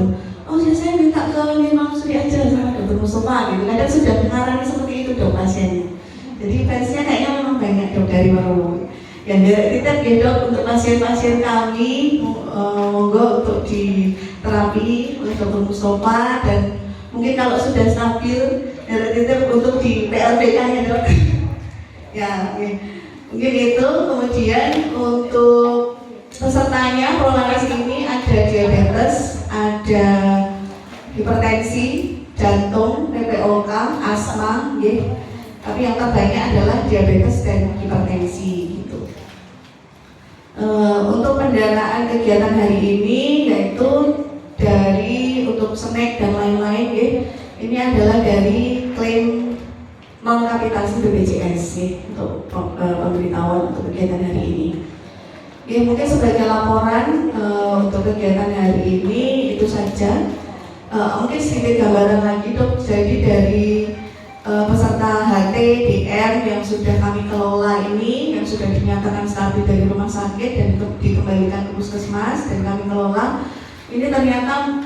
gitu. Oh ya saya minta ke Nirmala Suri aja sama Dokter Mustafa gitu. Kadang sudah mengarani seperti itu dok pasiennya. Jadi fansnya kayaknya memang banyak dok dari Waru. Yang kita dok untuk pasien-pasien kami monggo untuk diterapi oleh Dokter Mustafa, dan mungkin kalau sudah stabil titip untuk di PLBK-nya dok. Ya, mungkin itu. Kemudian untuk pesertanya Prolaris ini ada diabetes, ada hipertensi, jantung, PPOK, asma, tapi yang terbanyak adalah diabetes dan hipertensi gitu. Untuk pendanaan kegiatan hari ini yaitu dari untuk snack dan lain-lain, ini adalah dari klaim non kapitasi BPJS untuk pemberitahuan untuk kegiatan hari ini. Mungkin sebagai laporan untuk kegiatan hari ini itu saja. Mungkin sedikit gambaran lagi dok. Jadi dari peserta HT, DR yang sudah kami kelola ini, yang sudah dinyatakan stabil dari rumah sakit dan dikembalikan ke puskesmas dan kami kelola, ini ternyata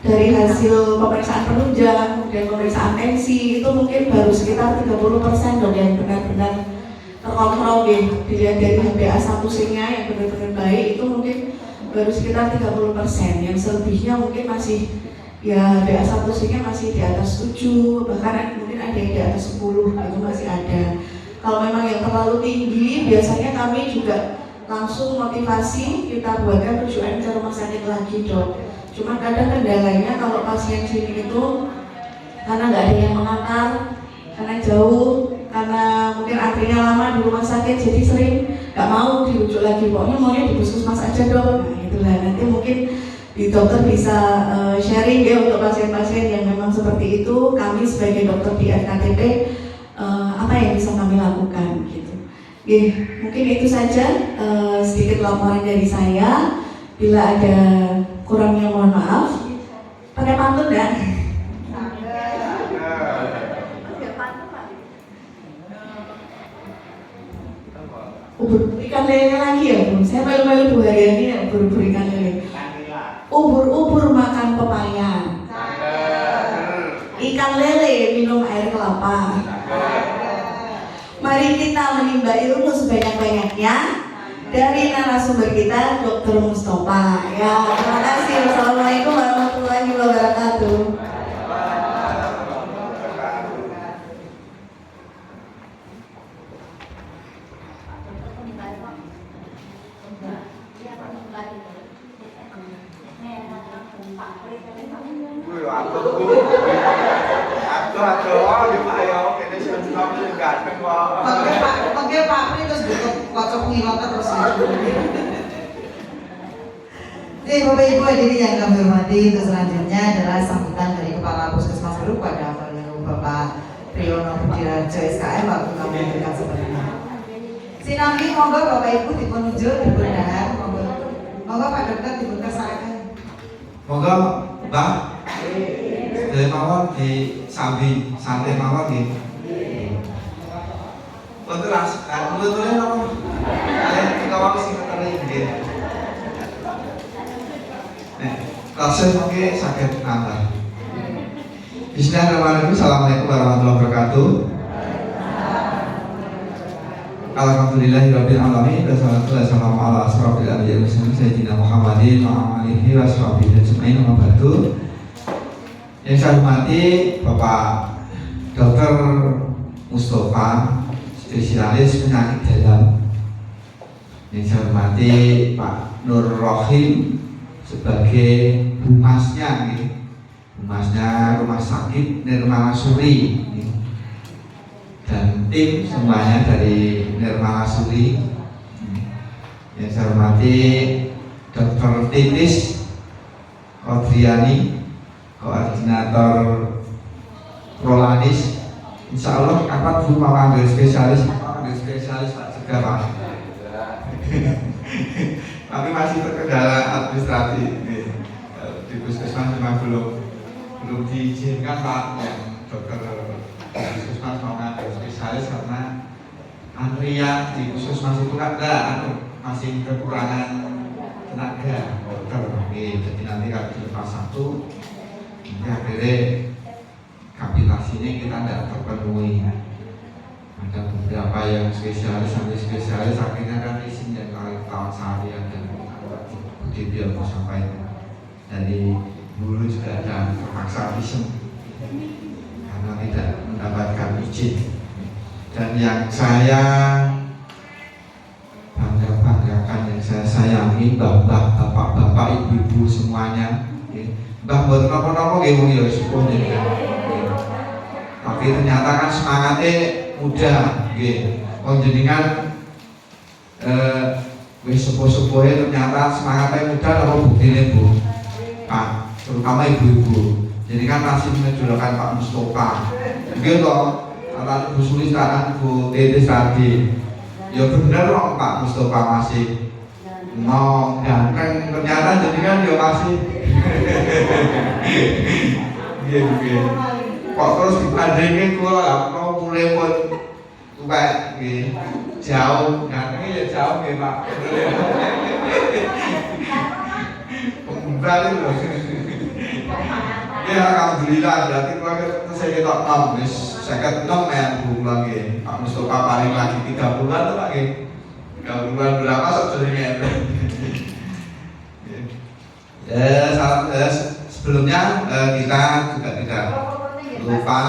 dari hasil pemeriksaan penunjang, kemudian pemeriksaan tensi itu mungkin baru sekitar 30% dong yang benar-benar terkontrol dilihat dari HbA1c-nya yang benar-benar baik, itu mungkin baru sekitar 30%. Yang selebihnya mungkin masih ya HbA1c-nya masih di atas 7, bahkan mungkin ada yang di atas 10, itu masih ada. Kalau memang yang terlalu tinggi, biasanya kami juga langsung motivasi, kita buatkan rujukan ke rumah sakit lagi dok. Cuma kadang kendalanya kalau pasien sini itu karena nggak ada yang mengantar, karena jauh, karena mungkin antrinya lama di rumah sakit, jadi sering nggak mau dirujuk lagi, pokoknya maunya di puskesmas aja dok. Nah itulah, nanti mungkin di dokter bisa sharing ya untuk pasien-pasien yang memang seperti itu. Kami sebagai dokter di FKTP apa yang bisa kami lakukan gitu. Mungkin itu saja sedikit laporan dari saya. Bila ada kurangnya mohon maaf. Pakai pantun ya? Ubur ikan lele lagi ya Bu? Saya malu-malu Bu hari ini ya ubur ikan lele. Ubur-ubur makan pepaya. Ikan lele minum air kelapa. Mari kita menimba ilmu sebanyak-banyaknya dari narasumber kita Dokter Mustafa. Ya, terima kasih. Wassalamualaikum warahmatullahi wabarakatuh. Pakai Pak Pri terus kocok ngilot terus. Bapak Ibu hadirin yang kami hormati, untuk selanjutnya adalah sambutan dari Kepala Puskesmas Baru pada Bapak Priyono Budiarjo SKM. Waktu kami memberikan sebenarnya. Sinambi monggo Bapak Ibu dipun unjuk dipun dahar, monggo Pak Dokter dipun kersakaken. Monggo Mbak, dari mawon di sambi santai mawon nggih. Untuk mulut-mulutnya apa? Kita waktu sih ketemu nggih. Langsung mungkin sakit nambah. Bismillahirrahmanirrahim. Assalamualaikum warahmatullahi wabarakatuh. Alhamdulillahirabbil alamin. Wassalatu wassalamu ala asrofil anbiya'i wal mursalin sayyidina Muhammadin wa alihi washabihi ajmain. Amma ba'du. Yang saya hormati Bapak Dr. Mustafa, spesialis penyakit dalam. Yang saya hormati Pak Nur Rohim sebagai humasnya, humasnya Rumah Sakit Nirmala Suri, dan tim semuanya dari Nirmala Suri. Yang saya hormati Dr. Titis Kodriani, koordinator Prolaris. Insya Allah kapan Bu mau ambil spesialis Pak juga Pak. Tapi masih terkendala administratif di puskesmas, memang belum diizinkan Pak yang dokter puskesmas mau ambil spesialis karena antrian di puskesmas itu kan masih kekurangan tenaga worker. Jadi nanti kalau dilepas satu, nanti akhirnya kapitasinya kita tidak terpenuhi. Ada beberapa yang spesialis sampai spesialis akhirnya kan isinya kalau tahun sehari ada begitu yang mau sampaikan. Dari dulu juga ada terpaksa visum karena tidak mendapatkan izin. Dan yang saya banggakan, yang saya sayangi, mbah-mbah, bapak-bapak, ibu-ibu semuanya, mbah buat apa-apa nggih wong ya sepuh jenengan. Tapi ternyata kan semangatnya muda nggih. Wong jenengan wis sepuh-sepuhe ternyata semangatnya muda apa buktine Bu? Pak, terutama ibu-ibu. Jadi kan masih menjulurkan Pak Mustofa. Nggih toh, kata Bu Sulistan, Bu Tetes tadi. Ya bener kok Pak Mustofa masih no ganteng, ternyata jadi kan dia masih gitu. Kok terus dibandingin kula mau mulai pun tuwek nggih. Jauh, gantengnya ya jauh nggih Pak. Pembukaan itu. Ya alhamdulillah berarti kalau saya ketok 6 wis 56 yang Bu lagi. Pak Mustofa paling lagi 30-an tuh Pak nggih. 30-an berapa sebetulnya? Sebelumnya kita juga tidak lupa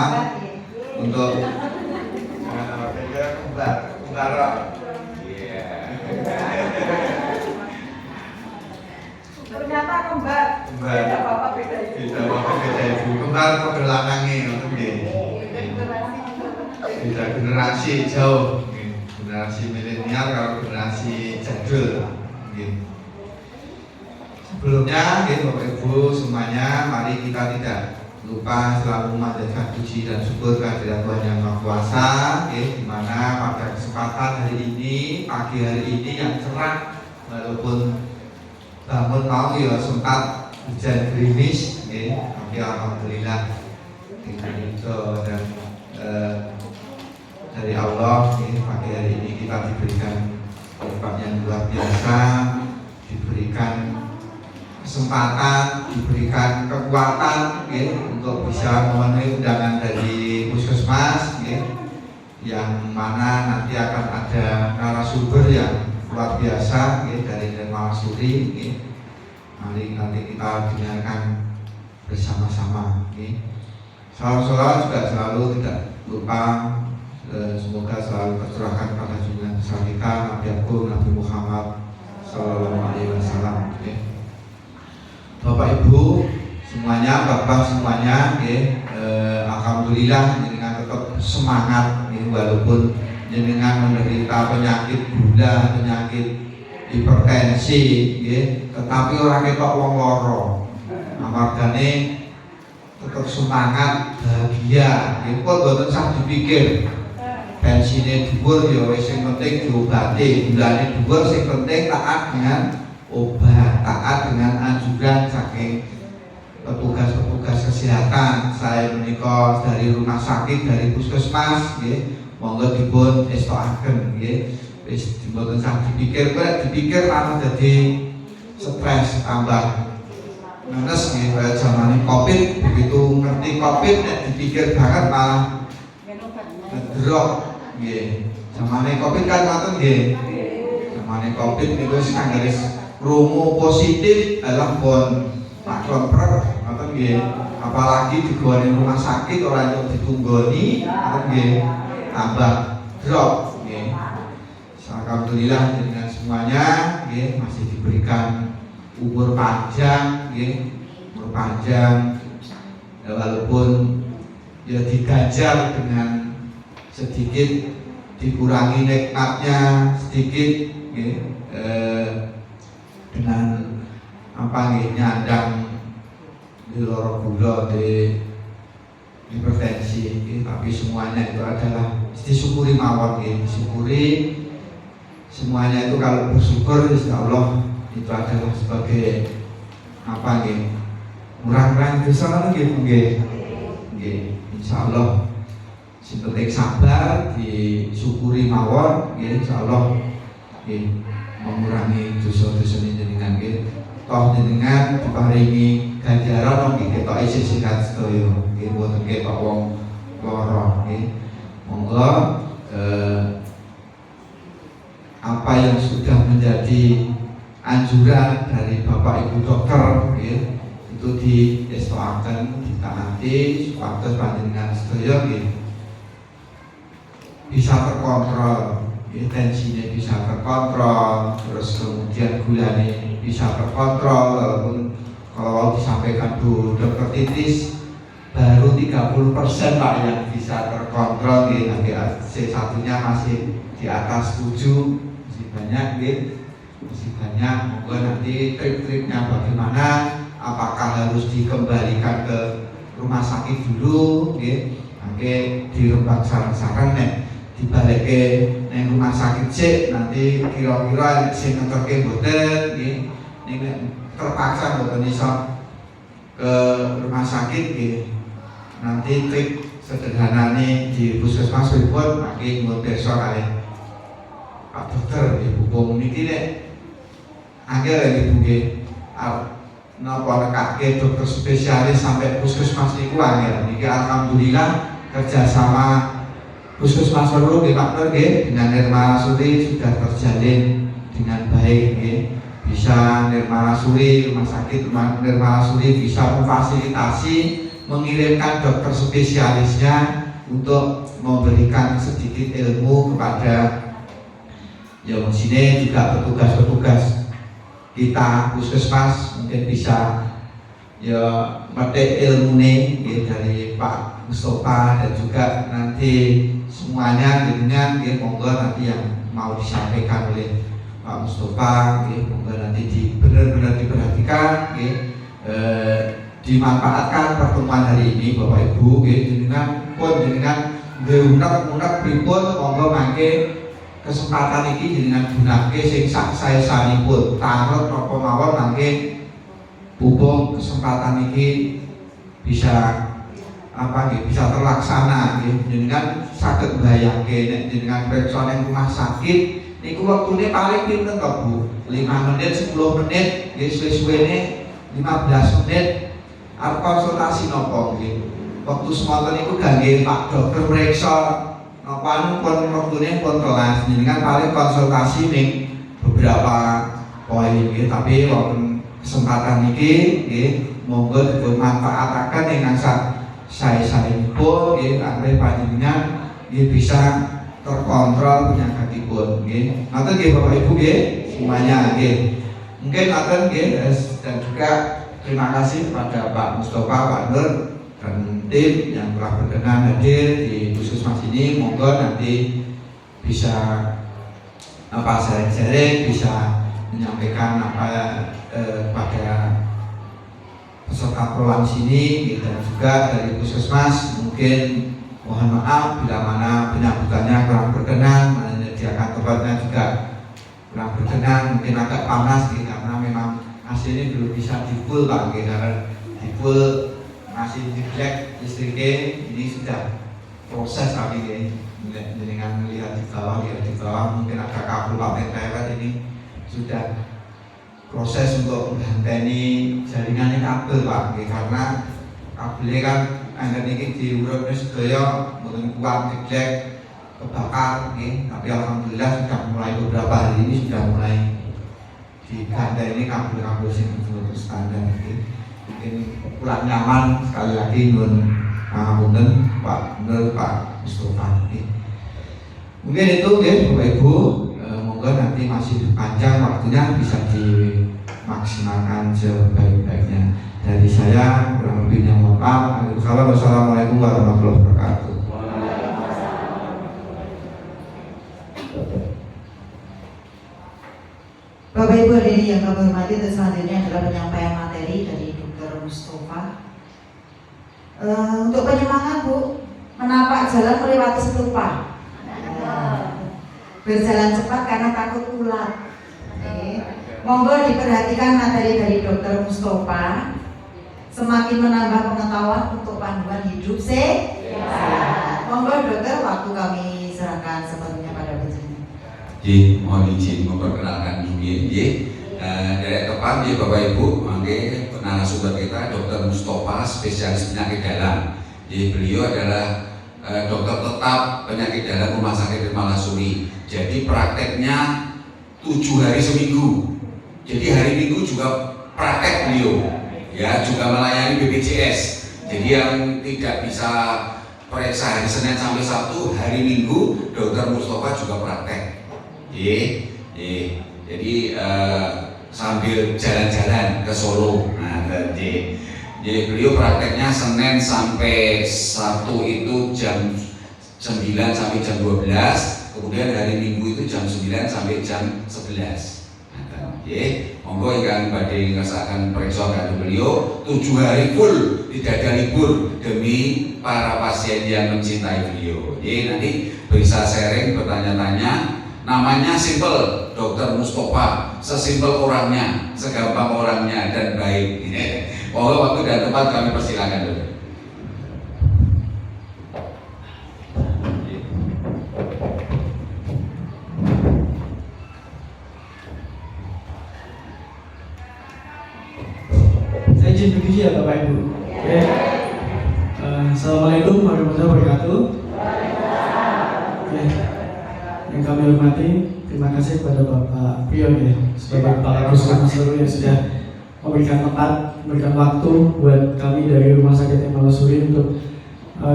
untuk ternyata kembar. Beda bapak beda ibu. Kembar kode lanangnya untuk beda generasi jauh. Generasi milenial kalau generasi jadul. Sebelumnya, Bapak Ibu semuanya, mari kita tidak lupa selalu memanjatkan puji dan syukur kehadirat Tuhan Yang Maha Kuasa, di mana pada kesempatan hari ini, pagi hari ini yang cerah, walaupun bangun mau ya sempat hujan gerimis, tapi alhamdulillah dengan itu dan dari Allah, pagi hari ini kita diberikan nikmat yang luar biasa, diberikan kesempatan, diberikan kekuatan untuk bisa memenuhi undangan dari Puskesmas yang mana nanti akan ada narasumber yang luar biasa dari Denmal Suri. Mari nanti kita dengarkan bersama-sama. Salam-salam juga selalu tidak lupa, semoga selalu tercurahkan pada junjungan besar kita Nabi Agung Nabi Muhammad Sallallahu Alaihi Wasallam. Bapak Ibu semuanya, Bapak semuanya, alhamdulillah jenengan tetap semangat, walaupun jenengan menderita penyakit gula, penyakit hipertensi, tetapi orang ketok wong loro, amargane tetap semangat, bahagia, pun boten sah dipikir. Tensinya dhuwur ya wis sing penting diobati, gulane dhuwur sing penting taat dengan obat, taat dengan anjuran saking petugas-petugas kesehatan. Saya menika dari rumah sakit, dari puskesmas, monggo dipun estokaken, wis mboten sah dipikir, dipikir malah jadi stres tambah ngenes kaya zamane Covid. Begitu ngerti Covid nek dipikir banget malah ngedrop. Zamane Covid kan ngoten nggih. Zamane Covid niku wis anggeris rumo positif adalah pun maklum ngoten nggih. Apalagi digone rumah sakit ora entuk ditunggoni, ngoten nggih. Tambah drop nggih. Alhamdulillah dengan semuanya nggih masih diberikan umur panjang nggih. Umur panjang ya, walaupun ya diganjar dengan sedikit, dikurangi nikmatnya sedikit dengan apa nih nyandang di lorong gula, di hipertensi, tapi semuanya itu adalah disyukuri mawon, disyukuri semuanya itu. Kalau bersyukur insya Allah itu adalah sebagai apa nih murah-murah dosa gitu insya Allah. Sing penting sabar, disyukuri mawon, insya Allah mengurangi dosa-dosa ini jenengan. panjenengan nggih. Toh jenengan diparingi ganjaran nggih ketok isih sehat sedaya nggih, mboten ketok wong lara nggih. Monggo apa yang sudah menjadi anjuran dari Bapak Ibu dokter nggih itu diestoaken, ditaati supados panjenengan sedaya nggih bisa terkontrol. Tensinya bisa terkontrol, terus kemudian gulanya bisa terkontrol, walaupun kalau disampaikan Bu Dr. Titis baru 30% Pak yang bisa terkontrol, HbA1C nya masih di atas 7, masih banyak, masih banyak. Monggo nanti trik-triknya bagaimana, apakah harus dikembalikan ke rumah sakit dulu, nanti dirembang sarang-sarang dibalik ke rumah sakit sih, nanti kira-kira sing ngeterke mboten nggih, ning terpaksa mboten iso ke rumah sakit nggih. Nanti trik sederhanane di puskesmas pripun mangke mun besok kalih Pak Dokter hubung niki nek angel nggih Bu nggih. Napa nekake dokter spesialis sampai puskesmas niku angel. Niki alhamdulillah kerjasama Puskesmas Perlu Pak Nur dengan Nirmala Suri sudah terjalin dengan baik bisa Nirmala Suri, rumah sakit Nirmala Suri bisa memfasilitasi mengirimkan dokter spesialisnya untuk memberikan sedikit ilmu kepada yang sini juga petugas-petugas kita puskesmas mungkin bisa ya metik ilmu dari Pak Mustafa dan juga nanti semuanya dengan monggo nanti yang mau disampaikan oleh Pak Mustafa monggo nanti benar-benar diperhatikan dimanfaatkan pertemuan hari ini Bapak Ibu dengan unek pripun monggo mangke kesempatan ini dengan gunake sing saya sanipun tarot napa mawon mangke hubung kesempatan ini bisa bisa terlaksana jenengan saged mbayangke nek jenengan periksa ning rumah sakit niku wektune paling pinten to Bu 5 menit 10 menit nggih suwe-suwene 15 menit arep konsultasi napa nggih wektu semonten niku kangge Pak Dokter periksa napa pun wektune pun telas jenengan paling konsultasi ning beberapa poin nggih tapi wonten kesempatan niki nggih monggo dimanfaataken ing saya pun agar panjenengan bisa terkontrol penyakitipun nanti Bapak Ibu semuanya mungkin nanti dan juga terima kasih kepada Pak Mustafa, Pak Nur dan tim yang telah berkenan hadir di puskesmas ini. Monggo nanti bisa sharing-sharing, bisa menyampaikan pada peserta program sini dan juga dari puskesmas mungkin mohon maaf bila mana penyambutannya kurang berkenan, menyediakan tempatnya juga kurang berkenan, mungkin agak panas karena memang hasilnya belum bisa di full Pak karena di full masih di black listriknya ini sudah proses tapi dengan melihat di bawah mungkin ada kabel Pak Menteri ini sudah proses untuk menghenteni jaringan kabel Pak karena kabelnya kan anggar ini diurut sedaya mboten kuat diglek kebakar tapi alhamdulillah sudah mulai beberapa hari ini sudah mulai diganteni kabel-kabel sing betul standar mungkin kurang nyaman sekali lagi nun ngapunten Pak Nur Pak Mustafa mungkin itu Bapak Ibu monggo nanti masih panjang waktunya bisa dimaksimalkan sebaik-baiknya. Dari saya kurang lebihnya mohon maaf. Wassalamualaikum warahmatullahi wabarakatuh. Bapak Ibu hadirin yang kami hormati, selanjutnya adalah penyampaian materi dari Dr. Mustafa. Untuk penyemangat Bu, menapak jalan melewati stupa. Berjalan cepat karena takut ulat. Monggo diperhatikan materi dari Dr. Mustafa. Semakin menambah pengetahuan untuk panduan hidup sehat. Monggo Dokter, waktu kami serahkan sepenuhnya pada penjelasan. Mohon izin memperkenalkan diri Dari tepat ya Bapak Ibu, mangke narasumber kita Dr. Mustofa, spesialis penyakit dalam. Jadi beliau adalah dokter tetap penyakit dalam Rumah Sakit Malasuri. Jadi prakteknya 7 hari seminggu. Jadi hari Minggu juga praktek beliau, ya juga melayani BPJS. Jadi yang tidak bisa periksa hari Senin sampai Sabtu, hari Minggu Dr. Mustofa juga praktek. Jadi sambil jalan-jalan ke Solo. Nah, jadi beliau prakteknya Senin sampai Sabtu itu jam 9 sampai jam 12, kemudian hari Minggu itu jam 9 sampai jam 11. Monggo ingkang badhe ngersakaken periksa kali beliau 7 hari full, tidak ada libur demi para pasien yang mencintai beliau. Nanti bisa sharing, bertanya-tanya. Namanya simple, Dr. Mustofa, sesimpel orangnya, segampang orangnya dan baik. Monggo waktu dan tempat kami persilakan dulu. Saya izin berdiri ya Bapak Ibu. Oke. Assalamualaikum warahmatullahi wabarakatuh. Oke. Yang kami hormati, terima kasih kepada Bapak Prion ya, sebagai Kepala Puskesmas Malasuri yang sudah memberikan tempat, memberikan waktu buat kami dari Rumah Sakit Malasuri untuk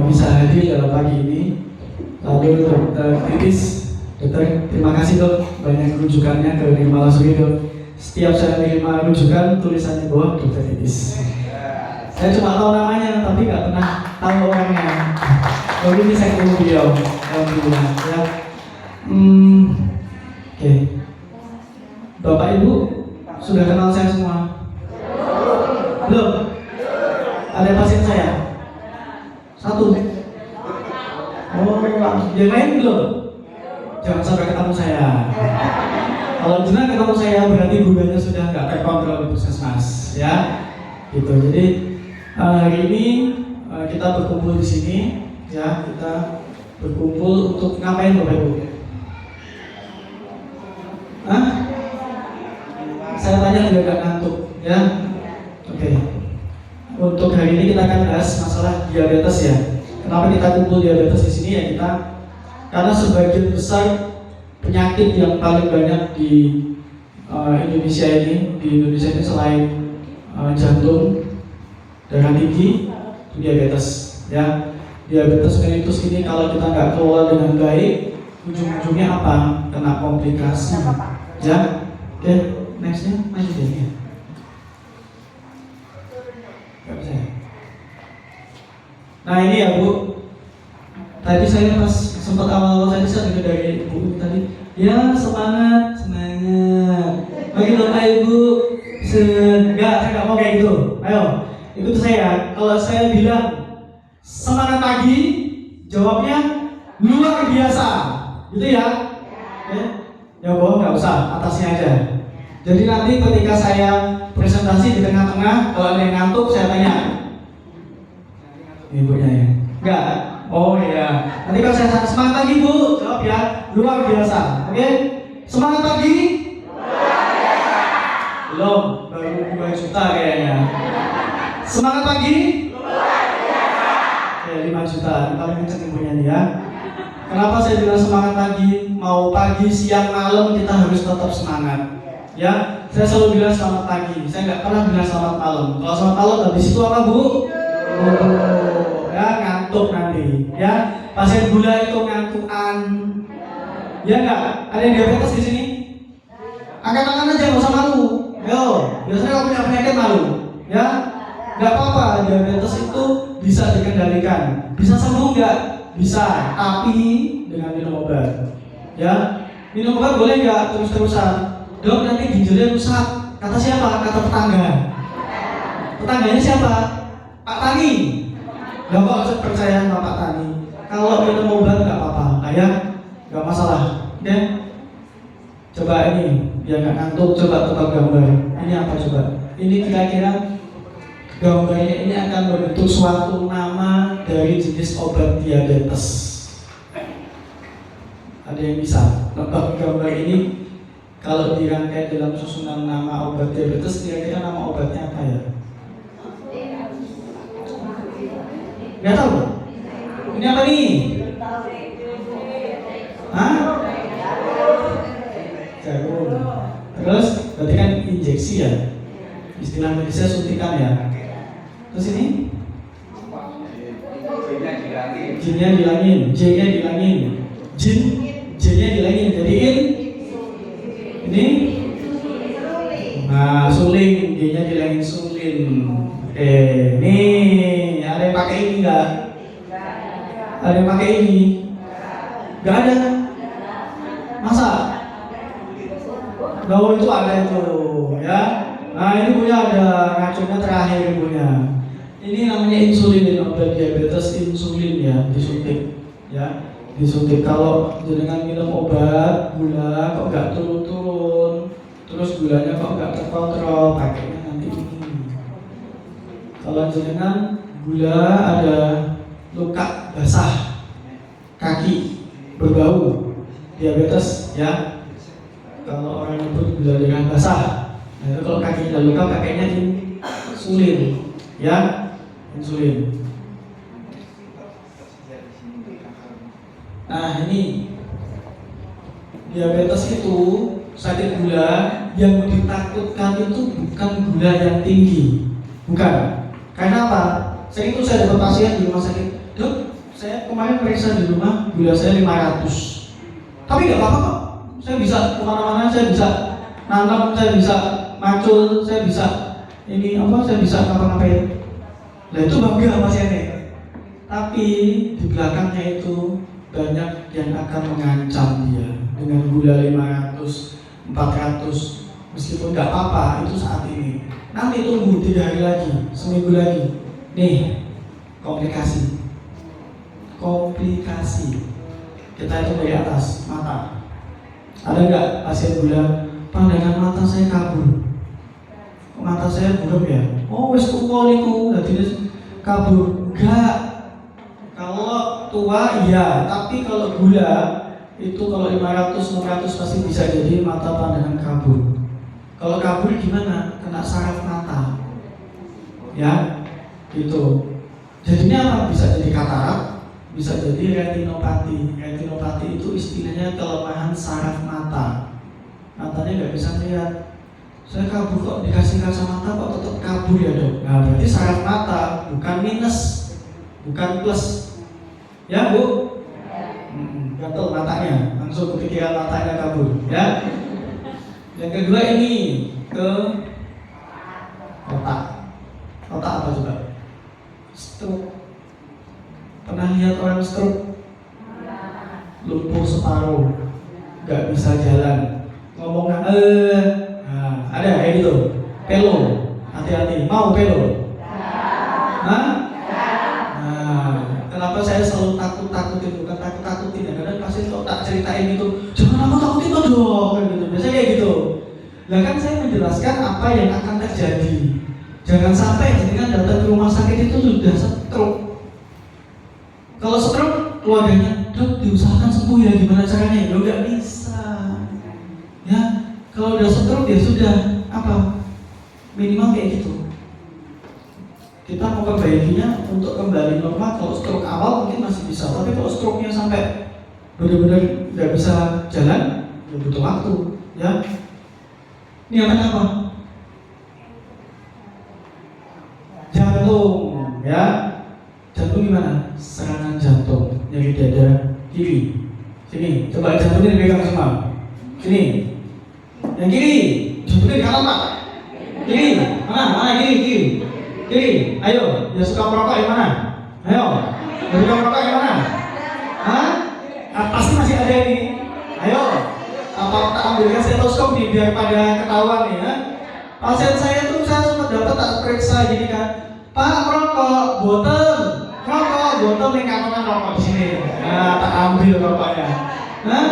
bisa hadir dalam pagi ini. Lalu Dr. Titis, dokter, terima kasih dok, banyak rujukannya ke Malasuri dok. Setiap saya menerima rujukan tulisannya bawah Dr. Titis. Saya cuma tahu namanya, tapi nggak pernah tahu orangnya. Lalu ini saya ketemu beliau, alhamdulillah ya. Oke. Bapak Ibu sudah kenal saya semua? Belum? Ada pasien saya? 1. Oh, yang lain belum? Jangan sampai ketemu saya. Kalau benar ketemu saya berarti hubungannya sudah nggak terkontrol di puskesmas, ya. Gitu. Jadi hari ini kita berkumpul di sini, ya. Kita berkumpul untuk ngapain Bapak Ibu? Saya tanya juga gak ngantuk, ya. Oke. Untuk hari ini kita akan bahas masalah diabetes ya. Kenapa kita kumpul diabetes di sini ya karena sebagian besar penyakit yang paling banyak di Indonesia ini selain jantung, darah tinggi, itu diabetes, ya. Diabetes mellitus ini kalau kita nggak kelola dengan baik, ujung-ujungnya apa? Kena komplikasi, ya. Oke, nextnya maju deh ya. Gak bisa. Nah ini ya Bu, tadi saya pas sempat awal tadi saya dengar dari Bu tadi, ya semangat. Bagi Bapak Ibu, enggak, saya nggak mau kayak gitu. Ayo, ikut saya. Kalau saya bilang semangat pagi, jawabnya luar biasa, gitu ya. Oke? Ya bohong nggak usah, atasnya aja. Jadi nanti ketika saya presentasi di tengah-tengah, kalau ada yang ngantuk saya tanya. Ibunya ya? Enggak? Oh iya. Nanti kalau saya semangat pagi Bu, jawab ya luar biasa. Oke? Semangat pagi? Luar biasa. Belum, baru 2 juta kayaknya. Semangat pagi? Luar biasa. Oke, 5 juta. Paling kenceng ibunya nih ya. Kenapa saya bilang semangat pagi? Mau pagi, siang, malam kita harus tetap semangat. Ya, saya selalu bilang selamat pagi. Saya nggak pernah bilang selamat malam. Kalau selamat malam habis itu apa Bu? Ya ngantuk nanti. Ya, pasien gula itu ngantukan. Ya nggak? Ada yang diabetes di sini? Angkat tangan aja, nggak usah malu. Yo, biasanya kalau punya penyakit malu. Ya, nggak apa-apa. Diabetes itu bisa dikendalikan. Bisa sembuh nggak? Bisa, tapi dengan minum obat. Ya, minum obat boleh nggak terus-terusan? Dok, nanti ginjalnya rusak. Kata siapa? Kata tetangga. Tetangganya siapa? Pak Tani. Nggak kok percaya sama Pak Tani. Kalau minum obat nggak apa-apa, ya, nggak masalah. Ya, coba ini, biar nggak ngantuk. Coba tetap gambar. Ini apa coba? Ini kira-kira gambarnya ini akan membentuk suatu nama dari jenis obat diabetes. Ada yang bisa nebak gambar ini? Kalau dirangkai dalam susunan nama obat diabetes, kira-kira nama obatnya apa ya? Nggak tahu? Ini apa nih? Hah? Jarum. Terus berarti kan injeksi ya? Istilah medisnya suntikan ya? Terus ini? Jinnya dilangin, J-nya dilangin, J-nya dilangin, jadiin ini. Nah, suling, G-nya dilangin sulin. Nih, ada yang pakai ini nggak? Ada yang pakai ini? Nggak ada. Masa? Oh, itu ada itu, ya. Nah, ini punya ada racunnya terakhir punya. Ini namanya insulin, obat diabetes insulin ya, disuntik, ya, disuntik. Kalau jenengan minum obat gula kok nggak turun-turun, terus gulanya kok nggak terkontrol, pakainya nanti ini. Kalau jenengan gula ada luka basah, kaki berbau, diabetes, ya. Kalau orang nyebut gula dengan basah, nah itu kalau kaki ada luka pakainya insulin, ya. Insulin. Nah ini diabetes itu sakit gula yang ditakutkan itu bukan gula yang tinggi, bukan. Karena apa? Saya dapat pasien di rumah sakit, dok, saya kemarin periksa di rumah gula saya 500, tapi nggak apa-apa kok. Saya bisa kemana-mana, saya bisa nanam, saya bisa macul, saya bisa ini apa? Saya bisa ngapa-ngapain. Nah itu bangga pasiennya. Tapi di belakangnya itu banyak yang akan mengancam dia dengan gula 500, 400. Meskipun nggak apa-apa itu saat ini. Nanti tunggu 3 hari lagi, seminggu lagi. Nih, komplikasi. Kita itu dari atas mata. Ada nggak pasien gula? Pandangan mata saya kabur. Mata saya buram ya. Oh wes tua niku, jadi kabur. Enggak. Kalau tua iya, tapi kalau gula itu kalau 500 600 pasti bisa jadi mata pandangan kabur. Kalau kabur gimana? Kena saraf mata. Ya, gitu. Jadinya apa? Bisa jadi katarak, bisa jadi retinopati. Retinopati itu istilahnya kelemahan saraf mata. Matanya nggak bisa lihat. Saya kabur kok dikasih kacamata kok tetap kabur ya dok. Nah berarti saraf mata bukan minus, bukan plus, ya bu? Gatel matanya, langsung kepikiran matanya kabur, ya. Yang kedua ini ke otak. Otak apa coba? Stroke. Pernah lihat orang stroke? Lumpuh separuh, nggak bisa jalan, ngomong ada kayak gitu. Pelo, hati-hati. Mau pelo? Hah? Nah, kenapa saya selalu takutin? Bukan takut-takutin ya. Kadang pasti kalau tak ceritain itu, jangan aku takutin dong, gitu. Biasanya kayak gitu. Lah kan saya menjelaskan apa yang akan terjadi. Jangan sampai ketika datang ke rumah sakit itu sudah stroke. Kalau stroke, keluarganya, dok diusahakan sembuh ya, gimana caranya? Ya nggak bisa. Ya. Kalau udah stroke ya sudah apa minimal kayak gitu. Kita mau perbaikinya untuk kembali normal. Kalau stroke awal mungkin masih bisa, tapi kalau stroke-nya sampai benar-benar nggak bisa jalan, ya butuh waktu. Ya, ini apa? Jantung, ya. Jantung gimana? Serangan jantung, nyeri dada kiri. Sini, coba jantungnya dipegang semua. Sini. Yang kiri, jantungnya di kanan pak. Kiri, mana kiri. Ayo, yang suka merokok yang mana? Ayo, yang suka merokok yang mana? Hah? Pasti masih ada ini. Ayo, apa tak ambilkan stetoskop nih biar pada ketahuan nih ya. Pasien saya tuh saya sempat dapat tak periksa gini kan. Pak merokok, boten yang kantongan rokok di sini. Nah, tak ambil rokoknya. Nah,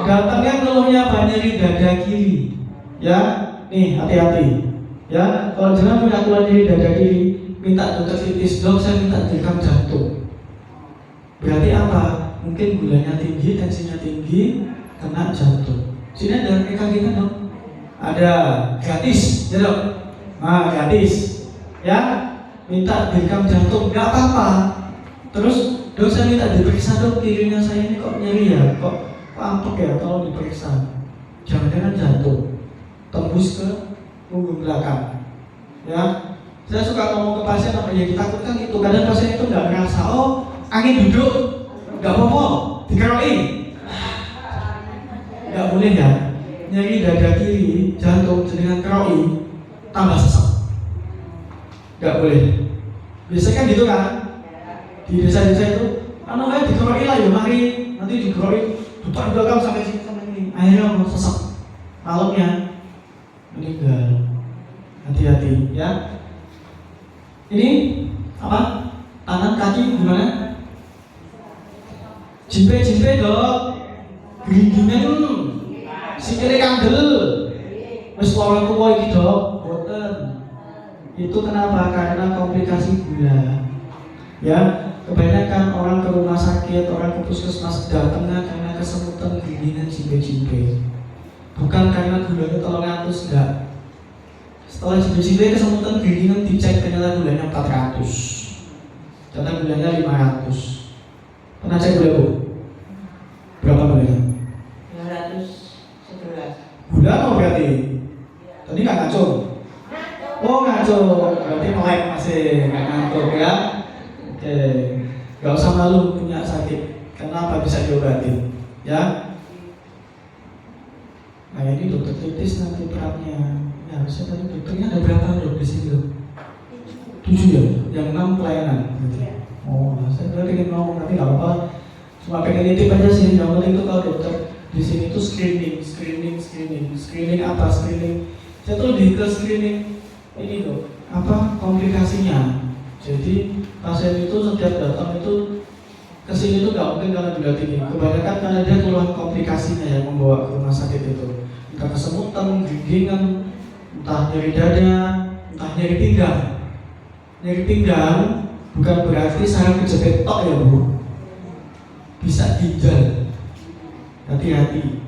datangnya keluhnya apa? Nyeri dada kiri. Ya, nih hati-hati. Ya, kalau jangan punya keluhan nyeri dada kiri, minta dokter kritis, dok saya minta direkam jantung. Berarti apa? Mungkin gulanya tinggi, tensinya tinggi, kena jantung. Sini ada EKG kan dok? Ada, gratis, ya dok? Nah, gratis. Ya, minta direkam jantung, nggak apa-apa. Terus dok saya minta diperiksa dok, kirinya saya ini kok nyeri ya, kok apek ya, tolong diperiksa. Jangan-jangan jantung, tembus ke punggung belakang. Ya, saya suka ngomong ke pasien apa yang ditakutkan itu. Kadang pasien itu nggak ngerasa, oh angin duduk, nggak apa-apa, dikerokin. Nggak boleh ya, nyeri dada kiri, jantung dengan keroi tambah sesak. Nggak boleh. Biasanya kan gitu kan? Di desa-desa itu, kayak dikerokin lah ya, mari nanti dikerokin, depan belakang sampai sini sampai sini. Akhirnya mau sesak, malamnya meninggal. Hati-hati ya. Ini apa? Tangan kaki gimana? Jimpe dok. Geringingan sikile kandel. Wis lara tuwa iki dok, boten. Itu kenapa? Karena komplikasi gula. Ya, kebanyakan orang ke rumah sakit, orang ke puskesmas datangnya karena kesemutan geringingan jimpe-jimpe. Bukan karena gulanya 300 enggak. Setelah jimpe-jimpe kesemutan geringingan dicek ternyata gulanya 400. Ternyata gulanya 500. Pernah cek gula bu? Berapa gulanya? 911. Gula mau berarti? Tadi nggak ngaco? Oh ngaco, berarti melek masih nggak ngantuk ya? Oke, nggak usah malu punya sakit. Kenapa bisa diobatin? Ya? Nah ini dokter kritis nanti perannya. Ya harusnya tadi dokternya ada berapa dok di sini dok? 7 ya? Yang 6 pelayanan. Oh, saya udah pengen ngomong tapi nggak apa-apa. Cuma pengen nitip aja sih. Yang penting itu kalau dokter di sini tuh screening apa screening? Saya tuh lebih ke screening ini dok. Apa komplikasinya? Jadi pasien itu setiap datang itu kesini tuh nggak mungkin karena gula tinggi. Kebanyakan karena dia keluhan komplikasinya yang membawa ke rumah sakit itu. Entah kesemutan, genggengan, entah nyeri dada, entah nyeri pinggang. Nyeri pinggang bukan berarti saraf kejepit tok ya bu. Bisa ginjal. Hati-hati.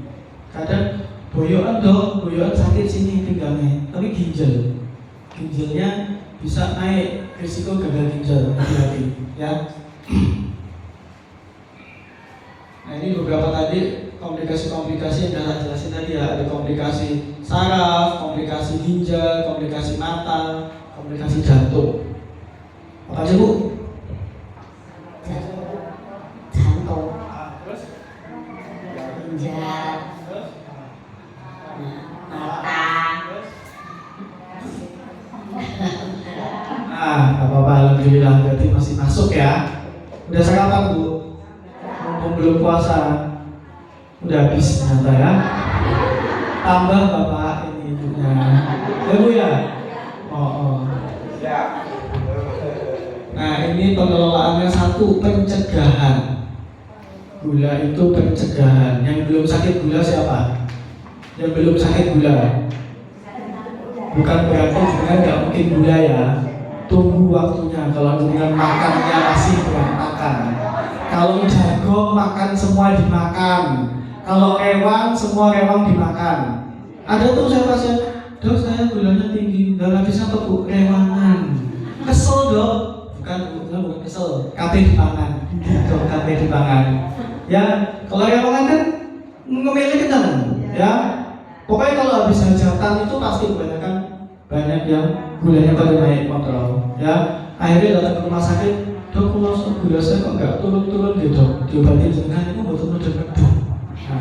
Kadang boyokan dok, boyokan sakit sini pinggangnya, tapi ginjalnya bisa naik risiko gagal ginjal. Hati-hati ya. Nah ini beberapa tadi komplikasi-komplikasi yang saya jelasin tadi ya. Ada komplikasi saraf, komplikasi ginjal, komplikasi mata, komplikasi jantung. Apa aja bu? Jantung, Terus? ginjal, mata. Nah, gak apa-apa, alhamdulillah berarti masih masuk ya. Udah sarapan bu? Mumpung belum puasa. Udah habis ternyata ya. Tambah bapak ini ibunya. Ya bu ya? Oh. Nah ini pengelolaannya satu, pencegahan. Gula itu pencegahan. Yang belum sakit gula siapa? Yang belum sakit gula. Bukan berarti sebenarnya nggak mungkin gula ya. Tunggu waktunya. Kalau dengan makannya masih berantakan. Kalau jago makan semua dimakan. Kalau rewang semua rewang dimakan. Ada tuh saya pasien, dok saya gulanya tinggi. Dan habisnya apa bu? Rewangan. Kesel dok. Bukan kesel. Kabeh dipangan. Gitu, kabeh dipangan. Ya, kalau rewangan kan ngemilih kencang. Ya. Pokoknya kalau habis hajatan itu pasti kebanyakan banyak yang gulanya pada naik kontrol. Ya, akhirnya datang ke rumah sakit, dok, gula saya kok nggak turun-turun gitu. Diobatin dengan itu betul-betul medung. Nah,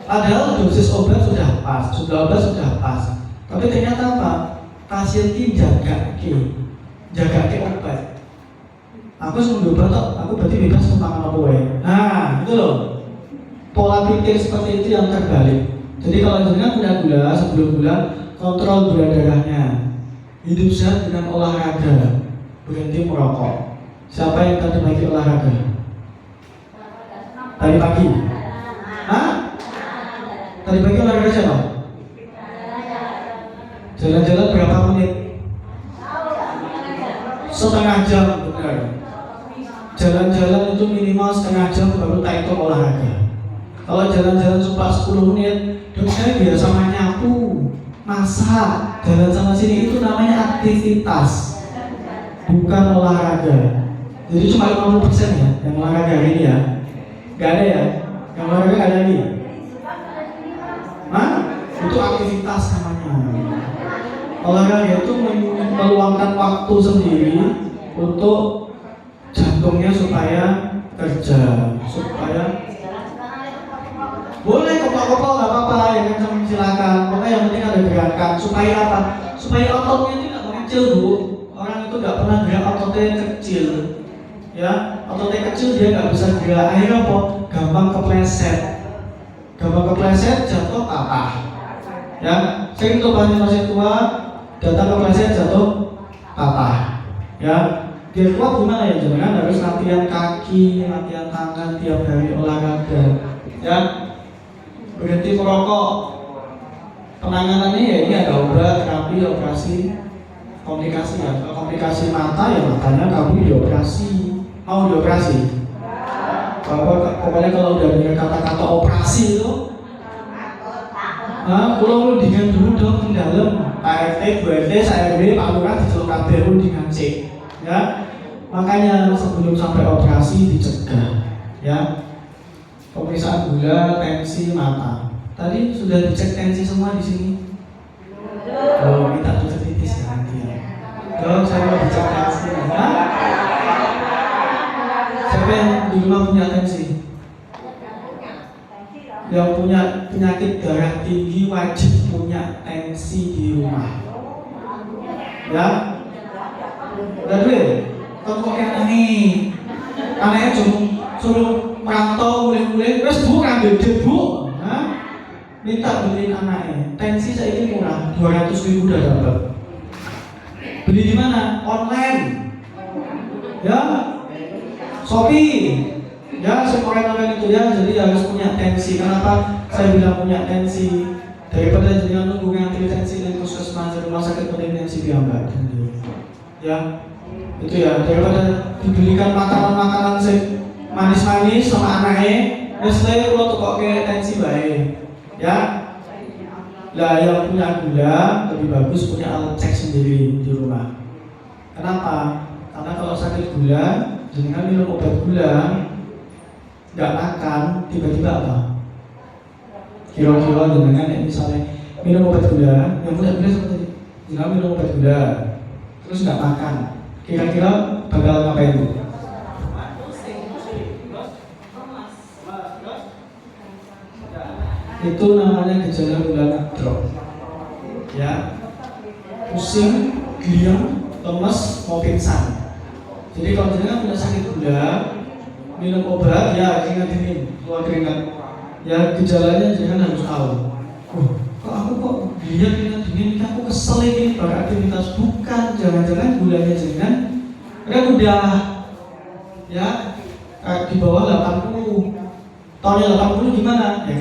padahal dosis obat sudah pas, obat sudah pas. Tapi ternyata apa? Pasien ini jaga obat. Aku sebelum obat, aku berarti bebas makan apa ya. Nah, itu loh. Pola pikir seperti itu yang terbalik. Jadi kalau jenengan punya gula, sebelum gula, kontrol gula darahnya. Hidup sehat dengan olahraga, berhenti merokok. Siapa yang tadi pagi olahraga? Tadi pagi? Hah? Tadi pagi olahraga siapa? Jalan-jalan berapa menit? Setengah jam, benar. Jalan-jalan itu minimal setengah jam baru tak itu olahraga. Kalau jalan-jalan cuma 10 menit, dok saya biasa main nyapu, masak, jalan sana sini, itu namanya aktivitas, bukan olahraga. Jadi cuma 50% ya yang olahraga hari ini ya. Gak ada ya? Yang olahraga gak ada lagi? Hah? Itu aktivitas namanya. Olahraga itu meluangkan waktu sendiri untuk jantungnya supaya kerja, supaya boleh kopal-kopal nggak apa-apa ya kan, silakan. Pokoknya yang penting ada gerakan supaya apa? Supaya ototnya itu nggak mengecil bu. Orang itu nggak pernah gerak ototnya kecil, ya ototnya kecil dia nggak bisa gerak. Akhirnya apa? Gampang kepleset, jatuh patah. Ya, saya itu pasien tua datang kepleset jatuh patah. Ya, biar kuat gimana ya? Jangan harus latihan kaki, latihan tangan tiap hari olahraga. Ya, berhenti merokok. Penanganannya ya ini ada obat, terapi, operasi, komplikasi ya. Kalau komplikasi mata ya matanya kamu dioperasi. Mau dioperasi? Pokoknya kalau udah dengar kata-kata operasi itu, pulang dengan dulu dong di dalam Pak RT, Bu RT, saya RW, Pak Lurah diceluk kabeh dengan C. Ya, makanya sebelum sampai operasi dicegah. Ya, pemeriksaan gula, tensi, mata. Tadi sudah dicek tensi semua di sini. Oh, minta tutup titis ya nanti ya. Dok, saya mau dicek tensi. Siapa yang di rumah punya tensi? Yang punya penyakit darah tinggi wajib punya tensi di rumah. Ya, udah dulu. Kau kok kayak aneh? Anehnya cuma suruh merantau mulai-mulai, terus bu ngambil duit bu, minta beliin anaknya. Tensi saya ini murah, 200.000 udah dapat. Beli di mana? Online. Ya, Shopee. Ya, orang itu ya, jadi harus punya tensi. Kenapa saya bilang punya tensi? Daripada jangan nunggu ngantri tensi dan puskesmas rumah sakit penting tensi biamba. Ya, itu ya. Daripada dibelikan makanan-makanan manis-manis sama anaknya, Nestle kalau tuh kok kayak tensi baik. Ya, lah yang punya gula lebih bagus punya alat cek sendiri di rumah. Kenapa? Karena kalau sakit gula, jangan minum obat gula. Nggak makan, tiba-tiba apa? Kira-kira dengan yang misalnya minum obat gula, yang punya gula seperti ini, jangan minum obat gula, terus nggak makan, kira-kira bakal ngapain bu? Itu namanya gejala gula drop. Ya, pusing, giliang, lemes, mau pingsan. Jadi kalau jangan punya sakit gula, minum obat ya keringat keluar keringat. Ya gejalanya jangan harus tahu. Kok aku kok lihat keringat dingin, aku kesel ini beraktivitas. Bukan, jangan-jangan gulanya jangan udah ya di bawah 80. Tahunnya 80 gimana? Ya